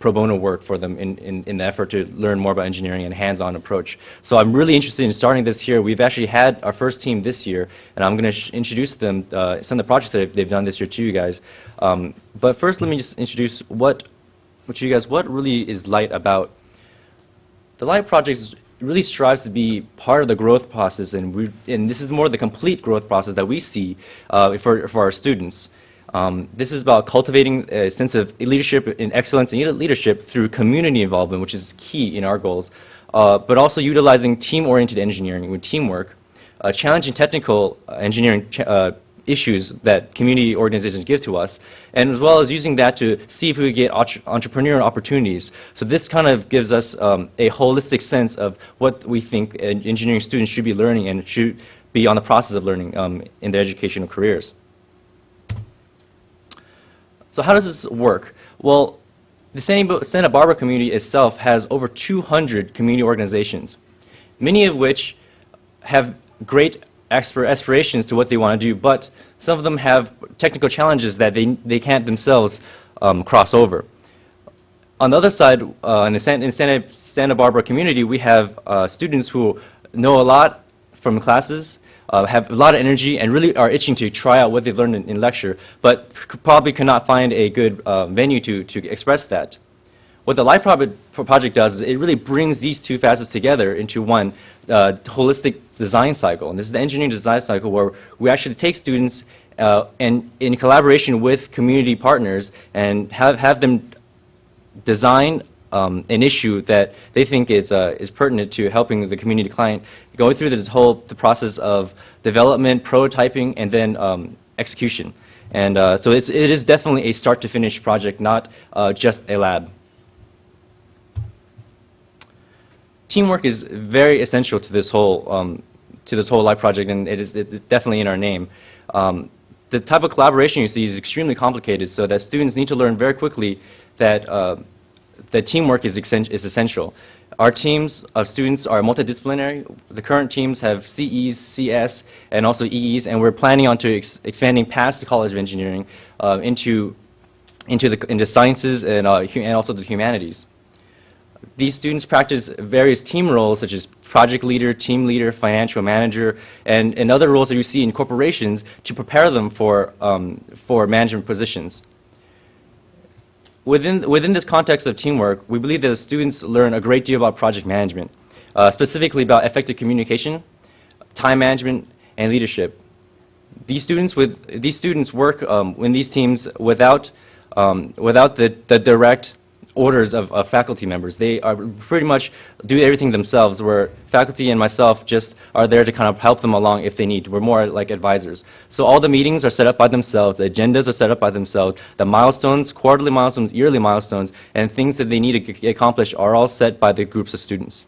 pro bono work for them in the effort to learn more about engineering and hands-on approach. So I'm really interested in starting this here. We've actually had our first team this year, and I'm going to introduce them, some of the projects that they've done this year to you guys. But first, let me just introduce what really is Light about. The Light Project really strives to be part of the growth process, and this is more the complete growth process that we see for our students. This is about cultivating a sense of leadership and excellence and leadership through community involvement, which is key in our goals, but also utilizing team-oriented engineering with teamwork, challenging technical engineering issues that community organizations give to us, and as well as using that to see if we get entrepreneurial opportunities. So this kind of gives us a holistic sense of what we think engineering students should be learning and should be on the process of learning in their educational careers. So how does this work? Well, the Santa Barbara community itself has over 200 community organizations, many of which have great aspirations to what they want to do, but some of them have technical challenges that they can't themselves cross over. On the other side, in the Santa Barbara community, we have students who know a lot from classes, have a lot of energy, and really are itching to try out what they've learned in lecture, but probably cannot find a good venue to express that. What the Light Project does is it really brings these two facets together into one holistic design cycle. And this is the engineering design cycle where we actually take students and in collaboration with community partners and have them design an issue that they think is pertinent to helping the community client go through the process of development, prototyping, and then execution. And so it is definitely a start-to-finish project, not just a lab. Teamwork is very essential to this whole Light Project, and it's definitely in our name. The type of collaboration you see is extremely complicated, so that students need to learn very quickly that teamwork is essential. Our teams of students are multidisciplinary. The current teams have CEs, CS, and also EEs, and we're planning on expanding past the College of Engineering into sciences and also the humanities. These students practice various team roles such as project leader, team leader, financial manager, and other roles that you see in corporations to prepare them for management positions. Within this context of teamwork, we believe that the students learn a great deal about project management, specifically about effective communication, time management, and leadership. These students work in these teams without the direct orders of faculty members. They are pretty much do everything themselves, where faculty and myself just are there to kind of help them along if they need. We're more like advisors. So all the meetings are set up by themselves, the agendas are set up by themselves, the milestones, quarterly milestones, yearly milestones, and things that they need to accomplish are all set by the groups of students.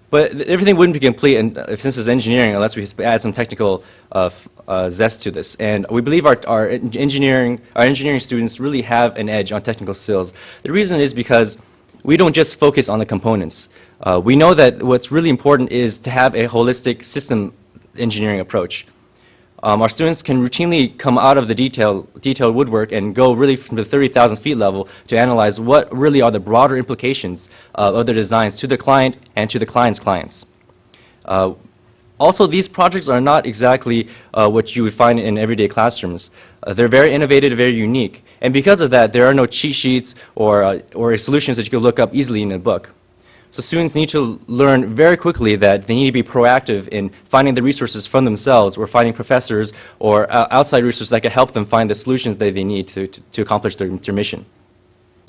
But everything wouldn't be complete, and since it's engineering, unless we add some technical zest to this. And we believe our engineering students really have an edge on technical skills. The reason is because we don't just focus on the components. We know that what's really important is to have a holistic system engineering approach. Our students can routinely come out of the detailed woodwork and go really from the 30,000 feet level to analyze what really are the broader implications of their designs to the client and to the client's clients. Also, these projects are not exactly what you would find in everyday classrooms. They're very innovative, very unique, and because of that, there are no cheat sheets or solutions that you can look up easily in a book. So students need to learn very quickly that they need to be proactive in finding the resources from themselves, or finding professors or outside resources that can help them find the solutions that they need to accomplish their mission.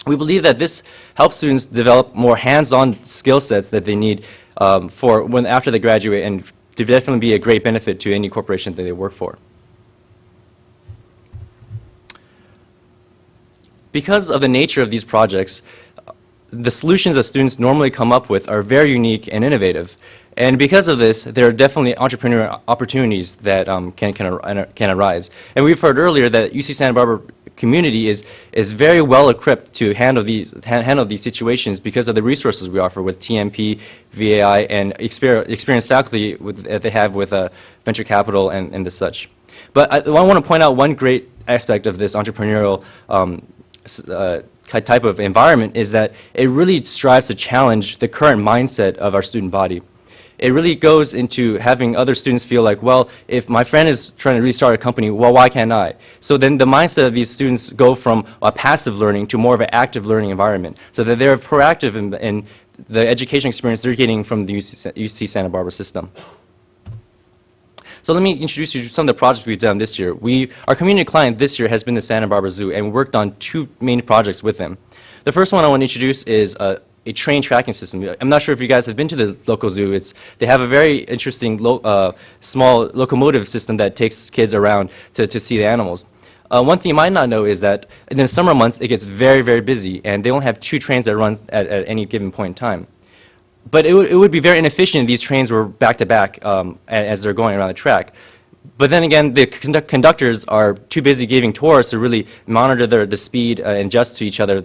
We believe that this helps students develop more hands-on skill sets that they need after they graduate, and to definitely be a great benefit to any corporation that they work for. Because of the nature of these projects, the solutions that students normally come up with are very unique and innovative. And because of this, there are definitely entrepreneurial opportunities that can arise. And we've heard earlier that UC Santa Barbara community is very well equipped to handle these situations because of the resources we offer with TMP, VAI, and experienced faculty that they have with venture capital and the such. But I want to point out one great aspect of this entrepreneurial type of environment is that it really strives to challenge the current mindset of our student body. It really goes into having other students feel like, well, if my friend is trying to restart a company, well, why can't I? So then the mindset of these students go from a passive learning to more of an active learning environment, so that they're proactive in the education experience they're getting from the UC Santa Barbara system. So let me introduce you to some of the projects we've done this year. Our community client this year has been the Santa Barbara Zoo, and we worked on 2 main projects with them. The first one I want to introduce is a train tracking system. I'm not sure if you guys have been to the local zoo. They have a very interesting small locomotive system that takes kids around to see the animals. One thing you might not know is that in the summer months it gets very, very busy, and they only have 2 trains that run at any given point in time. But it would be very inefficient if these trains were back-to-back as they're going around the track. But then again, the conductors are too busy giving tours to really monitor the speed and adjust to each other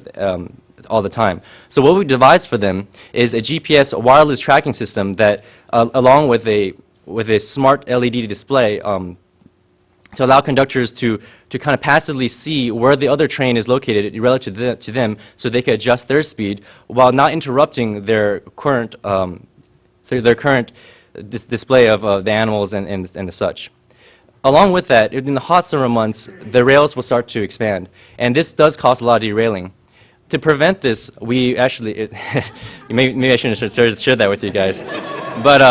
all the time. So what we devised for them is a GPS wireless tracking system that, along with a smart LED display, to allow conductors to kind of passively see where the other train is located relative to them, so they could adjust their speed while not interrupting their current display of the animals and the such. Along with that, in the hot summer months, the rails will start to expand, and this does cause a lot of derailing. To prevent this, we actually, maybe I shouldn't have shared that with you guys, but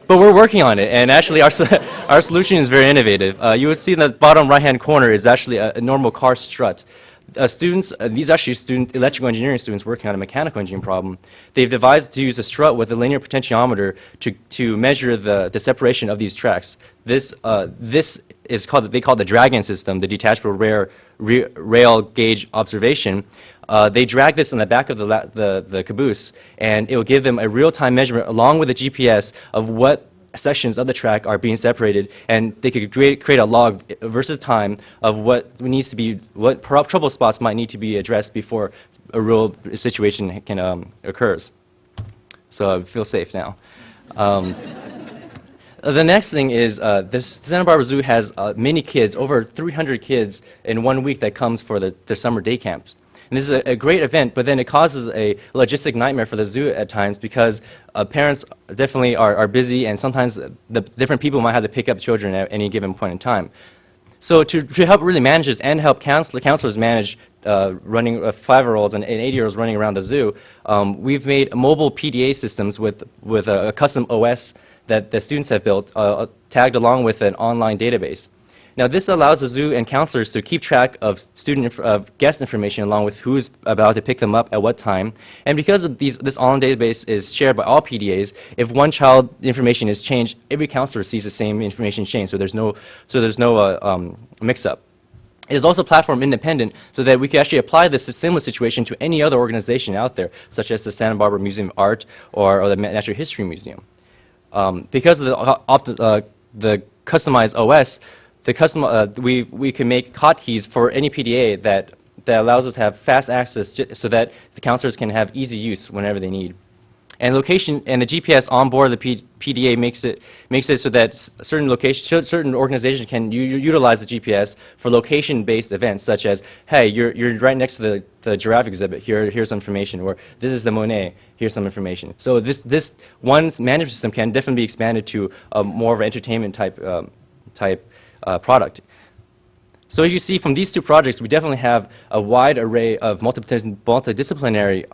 we're working on it, and actually our solution is very innovative. You will see in the bottom right-hand corner is actually a normal car strut. Students, these are actually electrical engineering students working on a mechanical engineering problem. They've devised to use a strut with a linear potentiometer to measure the separation of these tracks. This is called, they call it the Dragon system, the detachable rail gauge observation. They drag this on the back of the caboose, and it will give them a real-time measurement along with the GPS of what sections of the track are being separated, and they could create a log versus time of what trouble spots might need to be addressed before a real situation can occurs. So I feel safe now. The next thing is the Santa Barbara Zoo has many kids, over 300 kids in 1 week that comes for their summer day camps. And this is a great event, but then it causes a logistic nightmare for the zoo at times because parents definitely are busy, and sometimes the different people might have to pick up children at any given point in time. So to help really manage this and help counselors manage running 5-year-olds and 8-year-olds running around the zoo, we've made mobile PDA systems with a custom OS that the students have built, tagged along with an online database. Now, this allows the zoo and counselors to keep track of guest information along with who's about to pick them up at what time. And because of this online database is shared by all PDAs, if one child information is changed, every counselor sees the same information change, so there's no mix-up. It is also platform independent, so that we can actually apply this similar situation to any other organization out there, such as the Santa Barbara Museum of Art or the Natural History Museum. Because of the customized OS, we can make hotkeys for any PDA that allows us to have fast access so that the counselors can have easy use whenever they need. And location and the GPS on board the PDA makes it so that certain organizations can utilize the GPS for location-based events, such as, hey, you're right next to the giraffe exhibit. Here's some information, or this is the Monet. Here's some information. So this one management system can definitely be expanded to more of an entertainment type product. So as you see from these 2 projects, we definitely have a wide array of multidisciplinary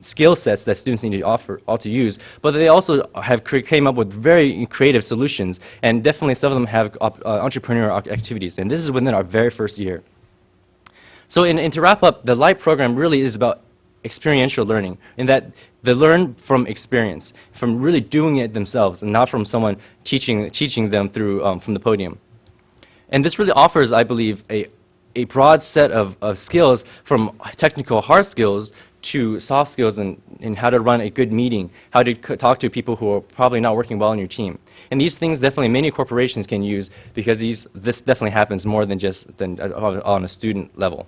skill sets that students need to use, but they also have came up with very creative solutions, and definitely some of them have entrepreneurial activities, and this is within our very first year. So and to wrap up, the LIGHT program really is about experiential learning, in that they learn from experience, from really doing it themselves, and not from someone teaching them through from the podium. And this really offers, I believe, a broad set of skills, from technical hard skills to soft skills in how to run a good meeting, how to talk to people who are probably not working well on your team. And these things definitely many corporations can use, because this definitely happens more than just on a student level.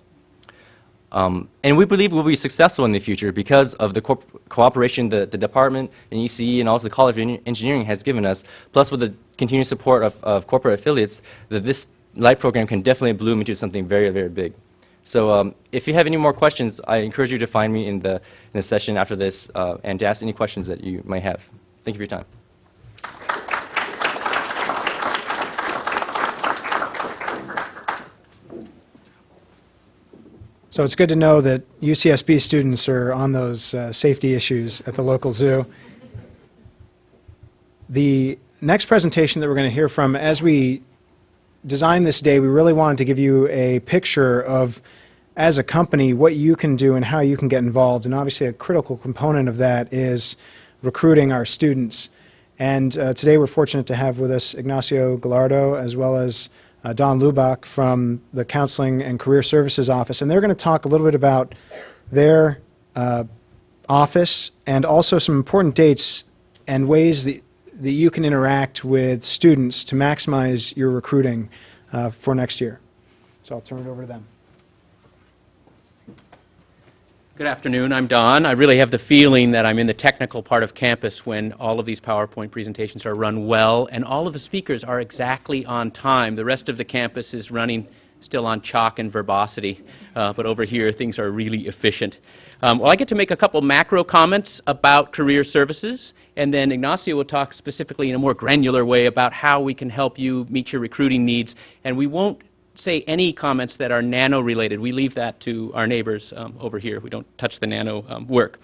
And we believe we'll be successful in the future because of the cooperation the department and ECE and also the College of Engineering has given us, plus with the continued support of corporate affiliates, that light program can definitely bloom into something very, very big. So if you have any more questions, I encourage you to find me in the session after this and to ask any questions that you might have. Thank you for your time. So it's good to know that UCSB students are on those safety issues at the local zoo. The next presentation that we're going to hear from, as we designed this day, we really wanted to give you a picture of, as a company, what you can do and how you can get involved. And obviously a critical component of that is recruiting our students. And today we're fortunate to have with us Ignacio Gallardo as well as Don Lubach from the Counseling and Career Services Office. And they're going to talk a little bit about their office and also some important dates and ways that you can interact with students to maximize your recruiting for next year. So I'll turn it over to them. Good afternoon, I'm Don. I really have the feeling that I'm in the technical part of campus when all of these PowerPoint presentations are run well, and all of the speakers are exactly on time. The rest of the campus is running still on chalk and verbosity, but over here things are really efficient. Well, I get to make a couple macro comments about career services, and then Ignacio will talk specifically in a more granular way about how we can help you meet your recruiting needs, and we won't say any comments that are nano-related. We leave that to our neighbors over here. We don't touch the nano work.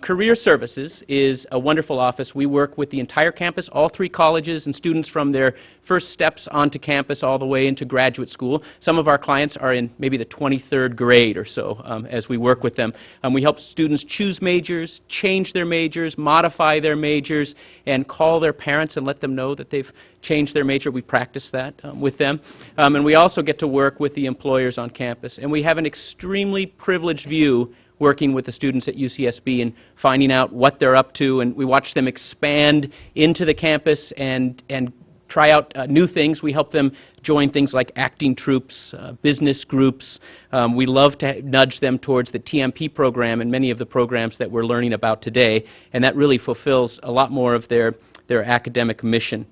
Career Services is a wonderful office. We work with the entire campus, all 3 colleges, and students from their first steps onto campus all the way into graduate school. Some of our clients are in maybe the 23rd grade or so as we work with them. We help students choose majors, change their majors, modify their majors, and call their parents and let them know that they've changed their major. We practice that with them. And we also get to work with the employers on campus. And we have an extremely privileged view working with the students at UCSB and finding out what they're up to, and we watch them expand into the campus and try out new things. We help them join things like acting troupes, business groups. We love to nudge them towards the TMP program and many of the programs that we're learning about today, and that really fulfills a lot more of their academic mission.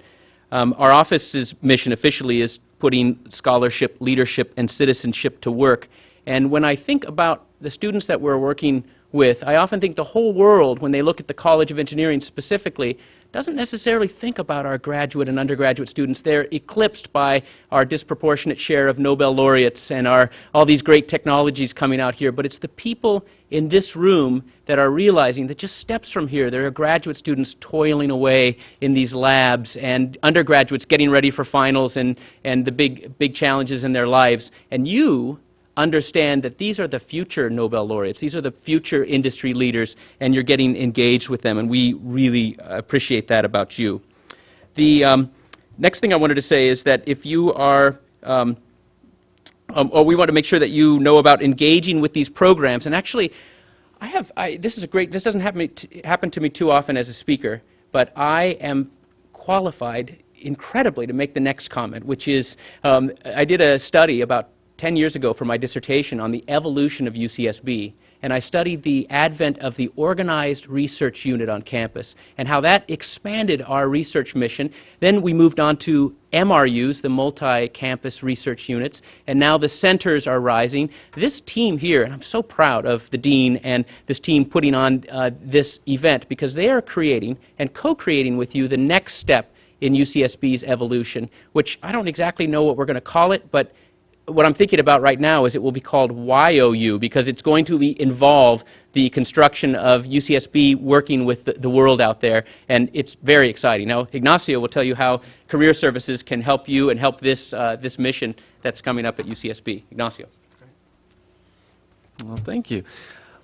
Our office's mission officially is putting scholarship, leadership, and citizenship to work. And when I think about the students that we're working with, I often think the whole world, when they look at the College of Engineering specifically, doesn't necessarily think about our graduate and undergraduate students. They're eclipsed by our disproportionate share of Nobel laureates and all these great technologies coming out here. But it's the people in this room that are realizing that just steps from here, there are graduate students toiling away in these labs and undergraduates getting ready for finals and the big challenges in their lives. And you understand that these are the future Nobel laureates, these are the future industry leaders, and you're getting engaged with them, and we really appreciate that about you. The next thing I wanted to say is that if you are, we want to make sure that you know about engaging with these programs, and actually, this is this doesn't happen to me too often as a speaker, but I am qualified incredibly to make the next comment, which is, I did a study about 10 years ago for my dissertation on the evolution of UCSB, and I studied the advent of the organized research unit on campus and how that expanded our research mission. Then we moved on to MRUs, the multi-campus research units, and now the centers are rising. This team here, and I'm so proud of the dean and this team putting on this event, because they are creating and co-creating with you the next step in UCSB's evolution, which I don't exactly know what we're going to call it, but what I'm thinking about right now is it will be called YOU, because it's going to involve the construction of UCSB working with the world out there, and it's very exciting. Now, Ignacio will tell you how Career Services can help you and help this mission that's coming up at UCSB. Ignacio. Well, thank you.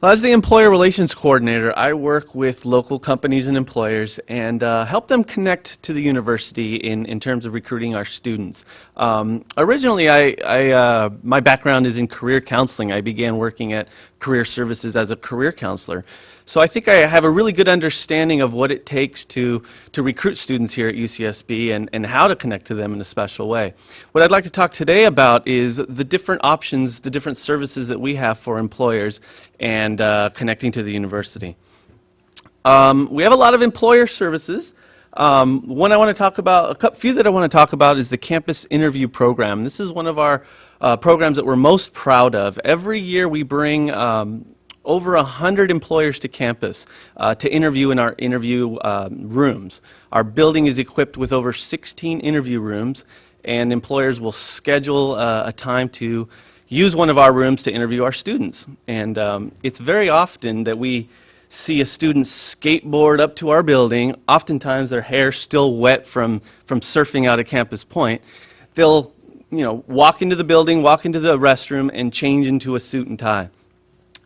Well, as the Employer Relations Coordinator, I work with local companies and employers and help them connect to the university in terms of recruiting our students. Originally, my background is in career counseling. I began working at Career Services as a career counselor. So I think I have a really good understanding of what it takes to recruit students here at UCSB and how to connect to them in a special way. What I'd like to talk today about is the different options, the different services that we have for employers and connecting to the university. We have a lot of employer services. One I want to talk about, few that I want to talk about is the campus interview program. This is one of our programs that we're most proud of. Every year we bring over 100 employers to campus to interview in our interview rooms. Our building is equipped with over 16 interview rooms, and employers will schedule a time to use one of our rooms to interview our students. And it's very often that we see a student skateboard up to our building. Oftentimes their hair's still wet from surfing out at Campus Point. They'll, walk into the building, walk into the restroom, and change into a suit and tie,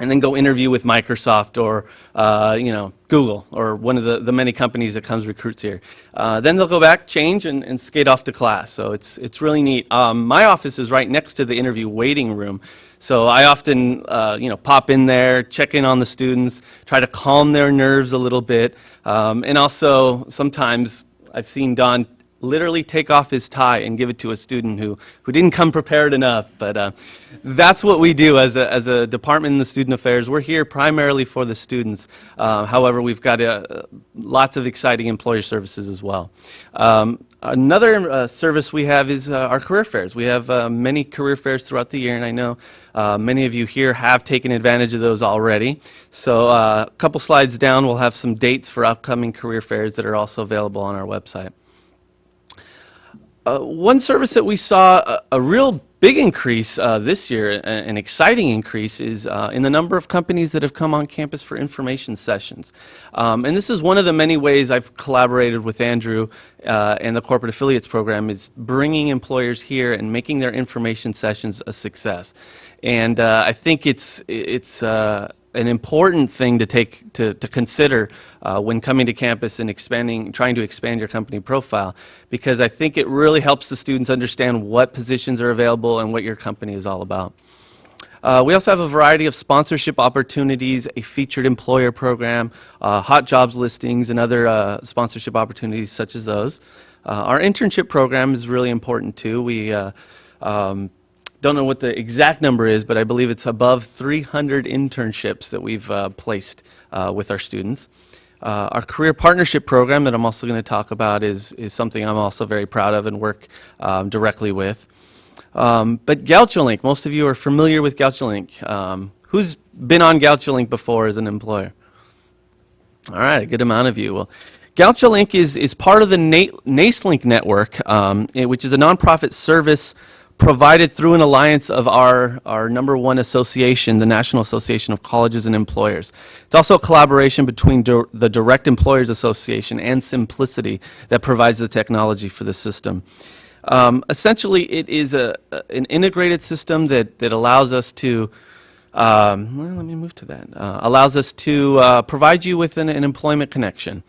and then go interview with Microsoft or, Google or one of the many companies that comes recruits here. Then they'll go back, change, and skate off to class. So it's really neat. My office is right next to the interview waiting room. So I often, pop in there, check in on the students, try to calm their nerves a little bit. And also, sometimes I've seen Don literally take off his tie and give it to a student who didn't come prepared enough. But that's what we do as a department in the student affairs. We're here primarily for the students. However, we've got lots of exciting employer services as well. Another service we have is our career fairs. We have many career fairs throughout the year, and I know many of you here have taken advantage of those already. So a couple slides down, we'll have some dates for upcoming career fairs that are also available on our website. One service that we saw a real big increase this year, an exciting increase, is in the number of companies that have come on campus for information sessions. And this is one of the many ways I've collaborated with Andrew and the Corporate Affiliates Program, is bringing employers here and making their information sessions a success. And I think it's an important thing to consider when coming to campus and trying to expand your company profile, because I think it really helps the students understand what positions are available and what your company is all about. We also have a variety of sponsorship opportunities, a featured employer program, hot jobs listings, and other sponsorship opportunities such as those. Our internship program is really important too. We don't know what the exact number is, but I believe it's above 300 internships that we've placed with our students. Our career partnership program that I'm also going to talk about is something I'm also very proud of and work directly with. But GouchoLink, most of you are familiar with GouchoLink. Who's been on GouchoLink before as an employer? All right, a good amount of you. Well, GouchoLink is part of the NACELink network, which is a nonprofit service provided through an alliance of our #1 association, the National Association of Colleges and Employers. It's also a collaboration between the Direct Employers Association and Simplicity that provides the technology for the system. Essentially, it is an integrated system that allows us to, let me move to that, allows us to provide you with an employment connection.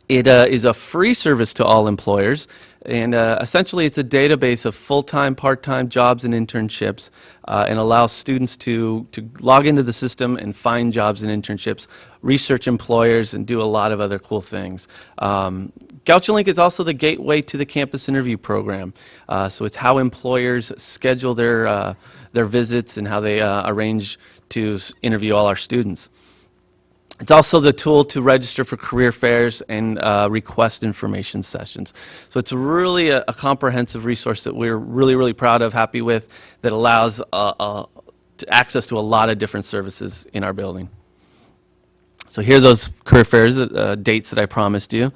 It is a free service to all employers, and essentially it's a database of full-time, part-time jobs and internships, and allows students to log into the system and find jobs and internships, research employers, and do a lot of other cool things. GouchoLink is also the gateway to the campus interview program, so it's how employers schedule their visits and how they arrange to interview all our students. It's also the tool to register for career fairs and request information sessions. So it's really a comprehensive resource that we're really, really proud of, happy with, that allows access to a lot of different services in our building. So here are those career fairs, dates that I promised you.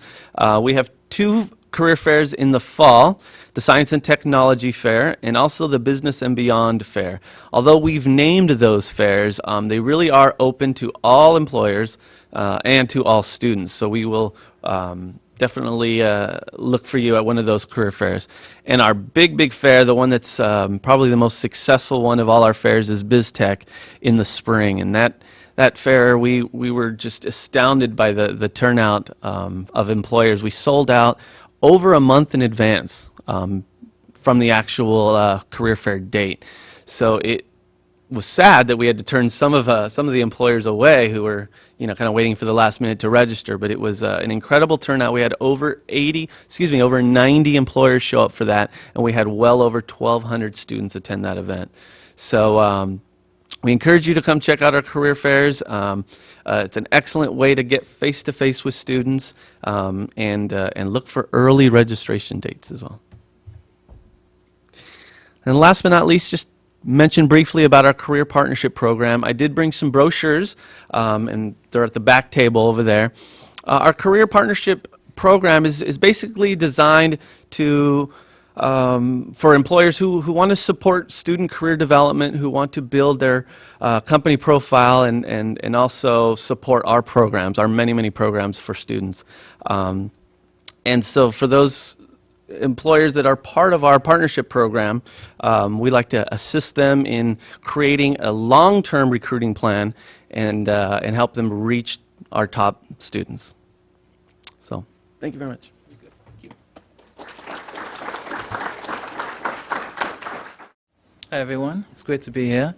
We have 2 career fairs in the fall, the Science and Technology Fair, and also the Business and Beyond Fair. Although we've named those fairs, they really are open to all employers and to all students. So we will definitely look for you at one of those career fairs. And our big fair, the one that's probably the most successful one of all our fairs, is BizTech in the spring. And that fair, we were just astounded by the turnout of employers. We sold out over a month in advance from the actual career fair date. So it was sad that we had to turn some of the employers away who were, kind of waiting for the last minute to register. But it was an incredible turnout. We had over 90 employers show up for that, and we had well over 1,200 students attend that event. So We encourage you to come check out our career fairs. It's an excellent way to get face-to-face with students, and look for early registration dates as well. And last but not least, just mention briefly about our career partnership program. I did bring some brochures, and they're at the back table over there. Our career partnership program is basically designed to for employers who want to support student career development, who want to build their company profile, and also support our programs, our many programs for students. And so for those employers that are part of our partnership program, we like to assist them in creating a long-term recruiting plan and help them reach our top students. So, thank you very much. Hi everyone, it's great to be here.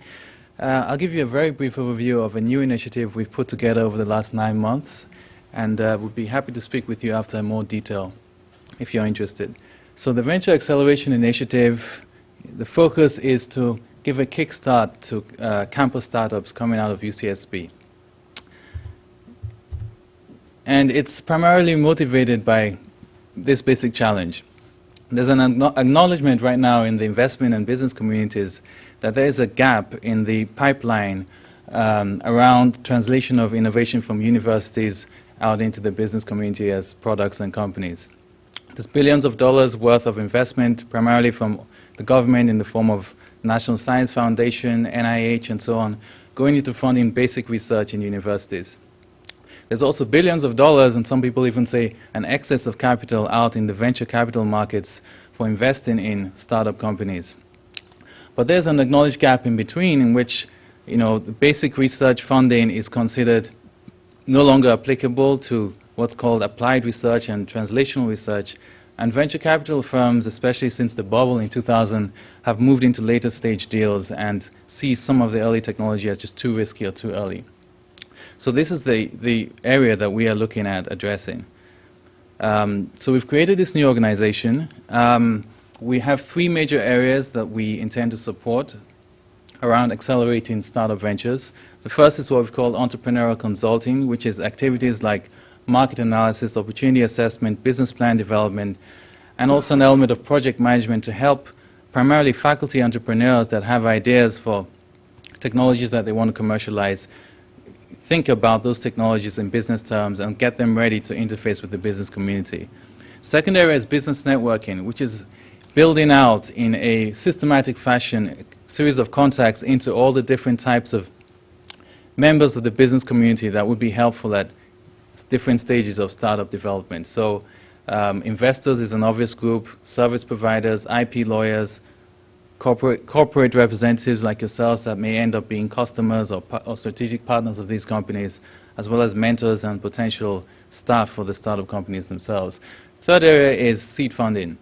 I'll give you a very brief overview of a new initiative we've put together over the last 9 months, and we'll be happy to speak with you after in more detail if you're interested. So the Venture Acceleration Initiative, the focus is to give a kickstart to campus startups coming out of UCSB. And it's primarily motivated by this basic challenge. There's an acknowledgement right now in the investment and business communities that there is a gap in the pipeline around translation of innovation from universities out into the business community as products and companies. There's billions of dollars worth of investment, primarily from the government in the form of National Science Foundation, NIH, and so on, going into funding basic research in universities. There's also billions of dollars, and some people even say an excess of capital out in the venture capital markets for investing in startup companies. But there's an acknowledged gap in between in which, you know, the basic research funding is considered no longer applicable to what's called applied research and translational research. And venture capital firms, especially since the bubble in 2000, have moved into later stage deals and see some of the early technology as just too risky or too early. So this is the area that we are looking at addressing. So we've created this new organization. We have 3 major areas that we intend to support around accelerating startup ventures. The first is what we've called entrepreneurial consulting, which is activities like market analysis, opportunity assessment, business plan development, and also an element of project management to help primarily faculty entrepreneurs that have ideas for technologies that they want to commercialize think about those technologies in business terms and get them ready to interface with the business community. Second area is business networking, which is building out in a systematic fashion a series of contacts into all the different types of members of the business community that would be helpful at different stages of startup development. So investors is an obvious group, service providers, IP lawyers, corporate representatives like yourselves that may end up being customers or strategic partners of these companies, as well as mentors and potential staff for the startup companies themselves. Third area is seed funding.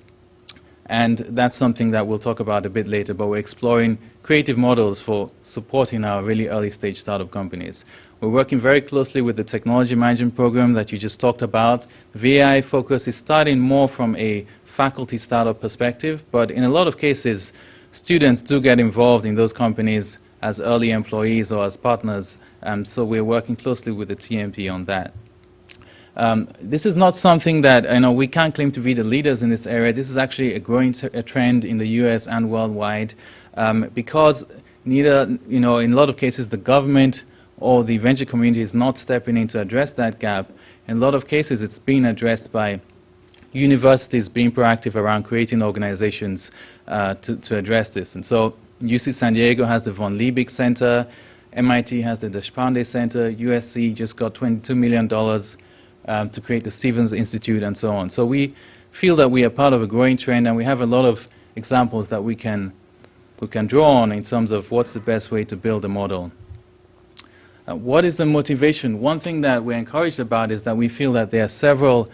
And that's something that we'll talk about a bit later, but we're exploring creative models for supporting our really early stage startup companies. We're working very closely with the technology management program that you just talked about. The VAI focus is starting more from a faculty startup perspective, but in a lot of cases, students do get involved in those companies as early employees or as partners, so we're working closely with the TMP on that. This is not something that, we can't claim to be the leaders in this area. This is actually a growing trend in the US and worldwide, because neither, in a lot of cases, the government or the venture community is not stepping in to address that gap. In a lot of cases, it's being addressed by universities being proactive around creating organizations to address this. And so UC San Diego has the Von Liebig Center, MIT has the Deshpande Center, USC just got $22 million to create the Stevens Institute and so on. So we feel that we are part of a growing trend, and we have a lot of examples that we can draw on in terms of what's the best way to build a model. What is the motivation? One thing that we're encouraged about is that we feel that there are several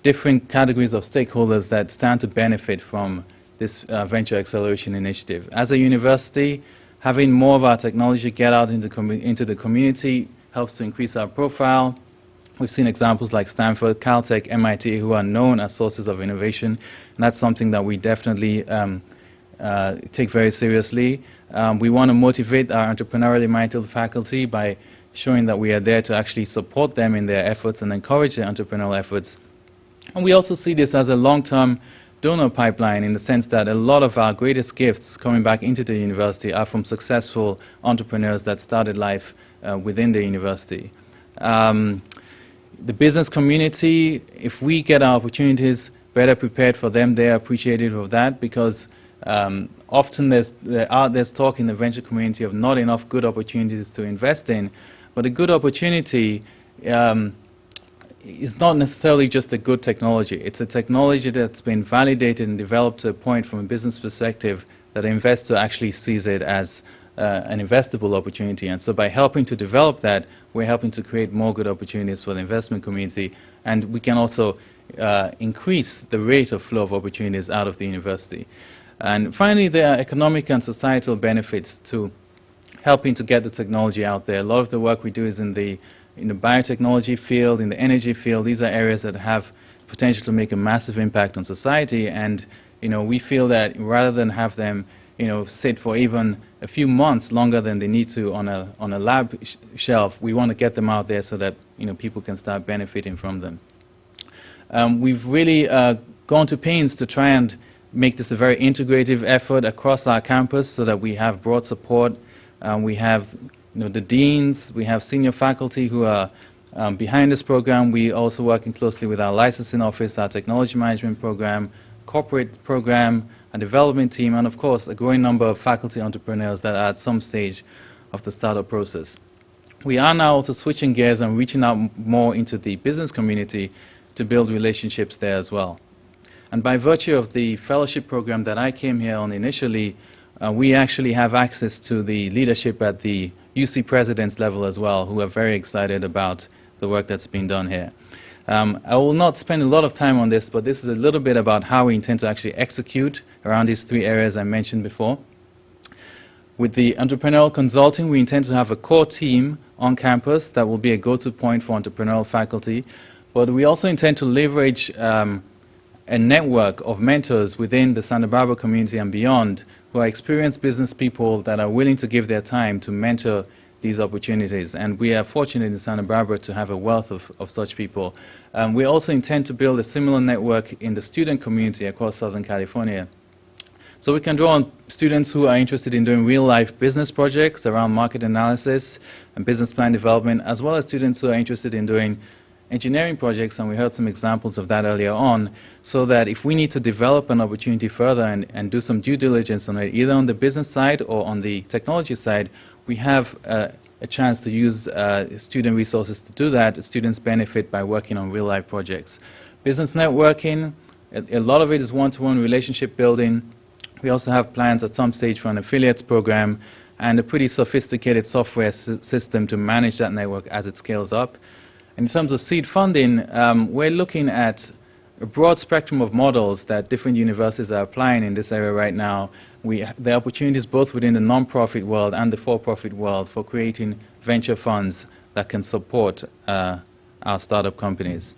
different categories of stakeholders that stand to benefit from this venture acceleration initiative. As a university, having more of our technology get out into the community helps to increase our profile. We've seen examples like Stanford, Caltech, MIT, who are known as sources of innovation, and that's something that we definitely take very seriously. We want to motivate our entrepreneurially minded faculty by showing that we are there to actually support them in their efforts and encourage their entrepreneurial efforts. And we also see this as a long-term donor pipeline in the sense that a lot of our greatest gifts coming back into the university are from successful entrepreneurs that started life within the university. The business community, if we get our opportunities better prepared for them, they are appreciative of that because often there's talk in the venture community of not enough good opportunities to invest in, but a good opportunity is not necessarily just a good technology. It's a technology that's been validated and developed to a point from a business perspective that an investor actually sees it as an investable opportunity. And so by helping to develop that, we're helping to create more good opportunities for the investment community, and we can also increase the rate of flow of opportunities out of the university. And finally, there are economic and societal benefits to helping to get the technology out there. A lot of the work we do is in the biotechnology field, in the energy field. These are areas that have potential to make a massive impact on society, and we feel that rather than have them sit for even a few months longer than they need to on a lab shelf, we want to get them out there so that people can start benefiting from them. We've really gone to pains to try and make this a very integrative effort across our campus so that we have broad support. We have the deans, we have senior faculty who are behind this program. We also working closely with our licensing office, our technology management program, corporate program, a development team, and of course a growing number of faculty entrepreneurs that are at some stage of the startup process. We are now also switching gears and reaching out more into the business community to build relationships there as well. And by virtue of the fellowship program that I came here on initially, we actually have access to the leadership at the UC president's level as well, who are very excited about the work that's been done here. I will not spend a lot of time on this, but this is a little bit about how we intend to actually execute around these three areas I mentioned before. With the entrepreneurial consulting, we intend to have a core team on campus that will be a go-to point for entrepreneurial faculty, but we also intend to leverage a network of mentors within the Santa Barbara community and beyond who are experienced business people that are willing to give their time to mentor these opportunities. And we are fortunate in Santa Barbara to have a wealth of such people. We also intend to build a similar network in the student community across Southern California. So we can draw on students who are interested in doing real-life business projects around market analysis and business plan development, as well as students who are interested in doing engineering projects, and we heard some examples of that earlier on, so that if we need to develop an opportunity further and do some due diligence on it, either on the business side or on the technology side, we have a chance to use student resources to do that. Students benefit by working on real-life projects. Business networking, a lot of it is one-to-one relationship building. We also have plans at some stage for an affiliates program and a pretty sophisticated software system to manage that network as it scales up. In terms of seed funding, we're looking at a broad spectrum of models that different universities are applying in this area right now. There are opportunities both within the non-profit world and the for-profit world for creating venture funds that can support our startup companies.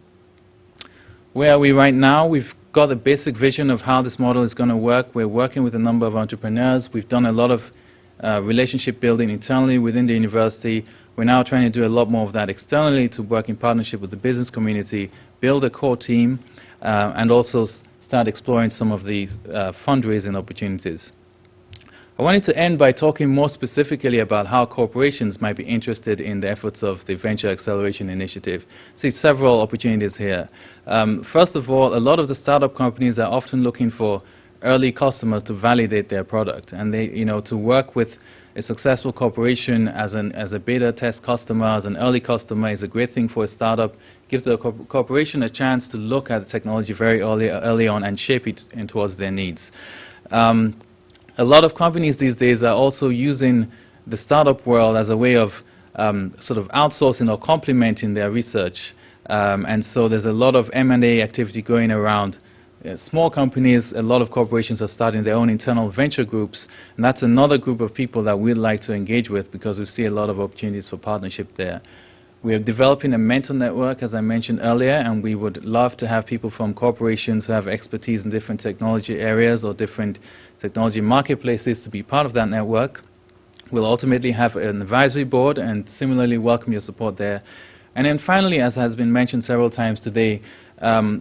Where are we right now? We've got a basic vision of how this model is going to work. We're working with a number of entrepreneurs. We've done a lot of relationship building internally within the university. We're now trying to do a lot more of that externally to work in partnership with the business community, build a core team, and also start exploring some of the fundraising opportunities. I wanted to end by talking more specifically about how corporations might be interested in the efforts of the Venture Acceleration Initiative. See several opportunities here. First of all, a lot of the startup companies are often looking for early customers to validate their product, and they, to work with a successful corporation as a beta test customer, as an early customer, is a great thing for a startup. Gives the corporation a chance to look at the technology very early on and shape it in towards their needs. A lot of companies these days are also using the startup world as a way of sort of outsourcing or complementing their research. And so there's a lot of M&A activity going around. Small companies, a lot of corporations are starting their own internal venture groups, and that's another group of people that we'd like to engage with because we see a lot of opportunities for partnership there. We are developing a mentor network, as I mentioned earlier, and we would love to have people from corporations who have expertise in different technology areas or different technology marketplaces to be part of that network. We'll ultimately have an advisory board and similarly welcome your support there. And then finally, as has been mentioned several times today, the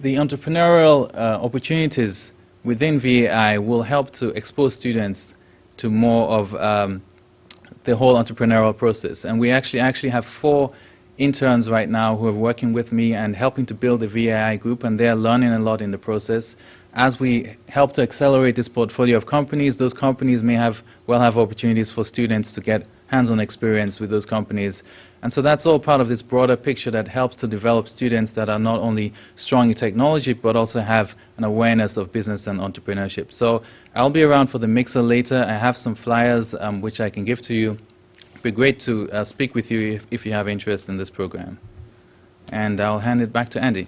entrepreneurial opportunities within VAI will help to expose students to more of the whole entrepreneurial process. And we actually have 4 interns right now who are working with me and helping to build the VAI group, and they're learning a lot in the process. As we help to accelerate this portfolio of companies, those companies may have opportunities for students to get hands-on experience with those companies. And so that's all part of this broader picture that helps to develop students that are not only strong in technology, but also have an awareness of business and entrepreneurship. So I'll be around for the mixer later. I have some flyers which I can give to you. It'd be great to speak with you if you have interest in this program. And I'll hand it back to Andy.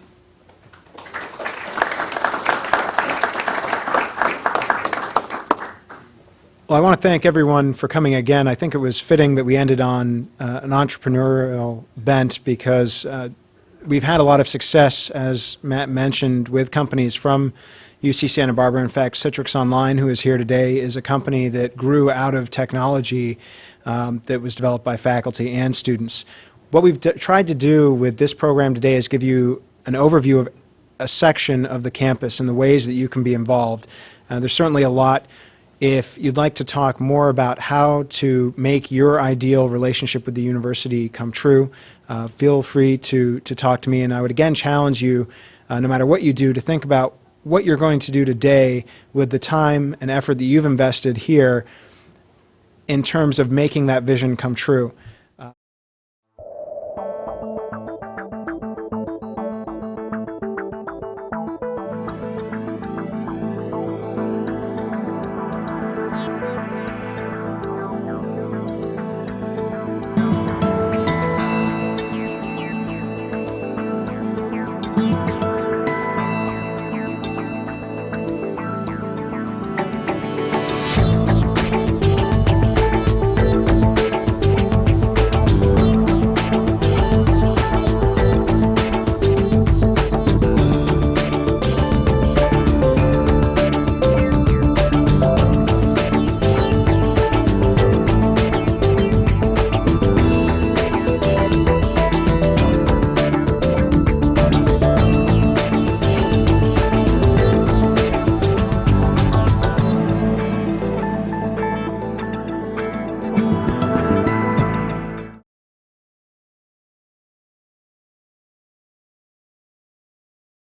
Well, I want to thank everyone for coming again. I think it was fitting that we ended on an entrepreneurial bent because we've had a lot of success, as Matt mentioned, with companies from UC Santa Barbara. In fact, Citrix Online, who is here today, is a company that grew out of technology that was developed by faculty and students. What we've tried to do with this program today is give you an overview of a section of the campus and the ways that you can be involved. There's certainly a lot. If you'd like to talk more about how to make your ideal relationship with the university come true, feel free to talk to me. And I would again challenge you, no matter what you do, to think about what you're going to do today with the time and effort that you've invested here in terms of making that vision come true.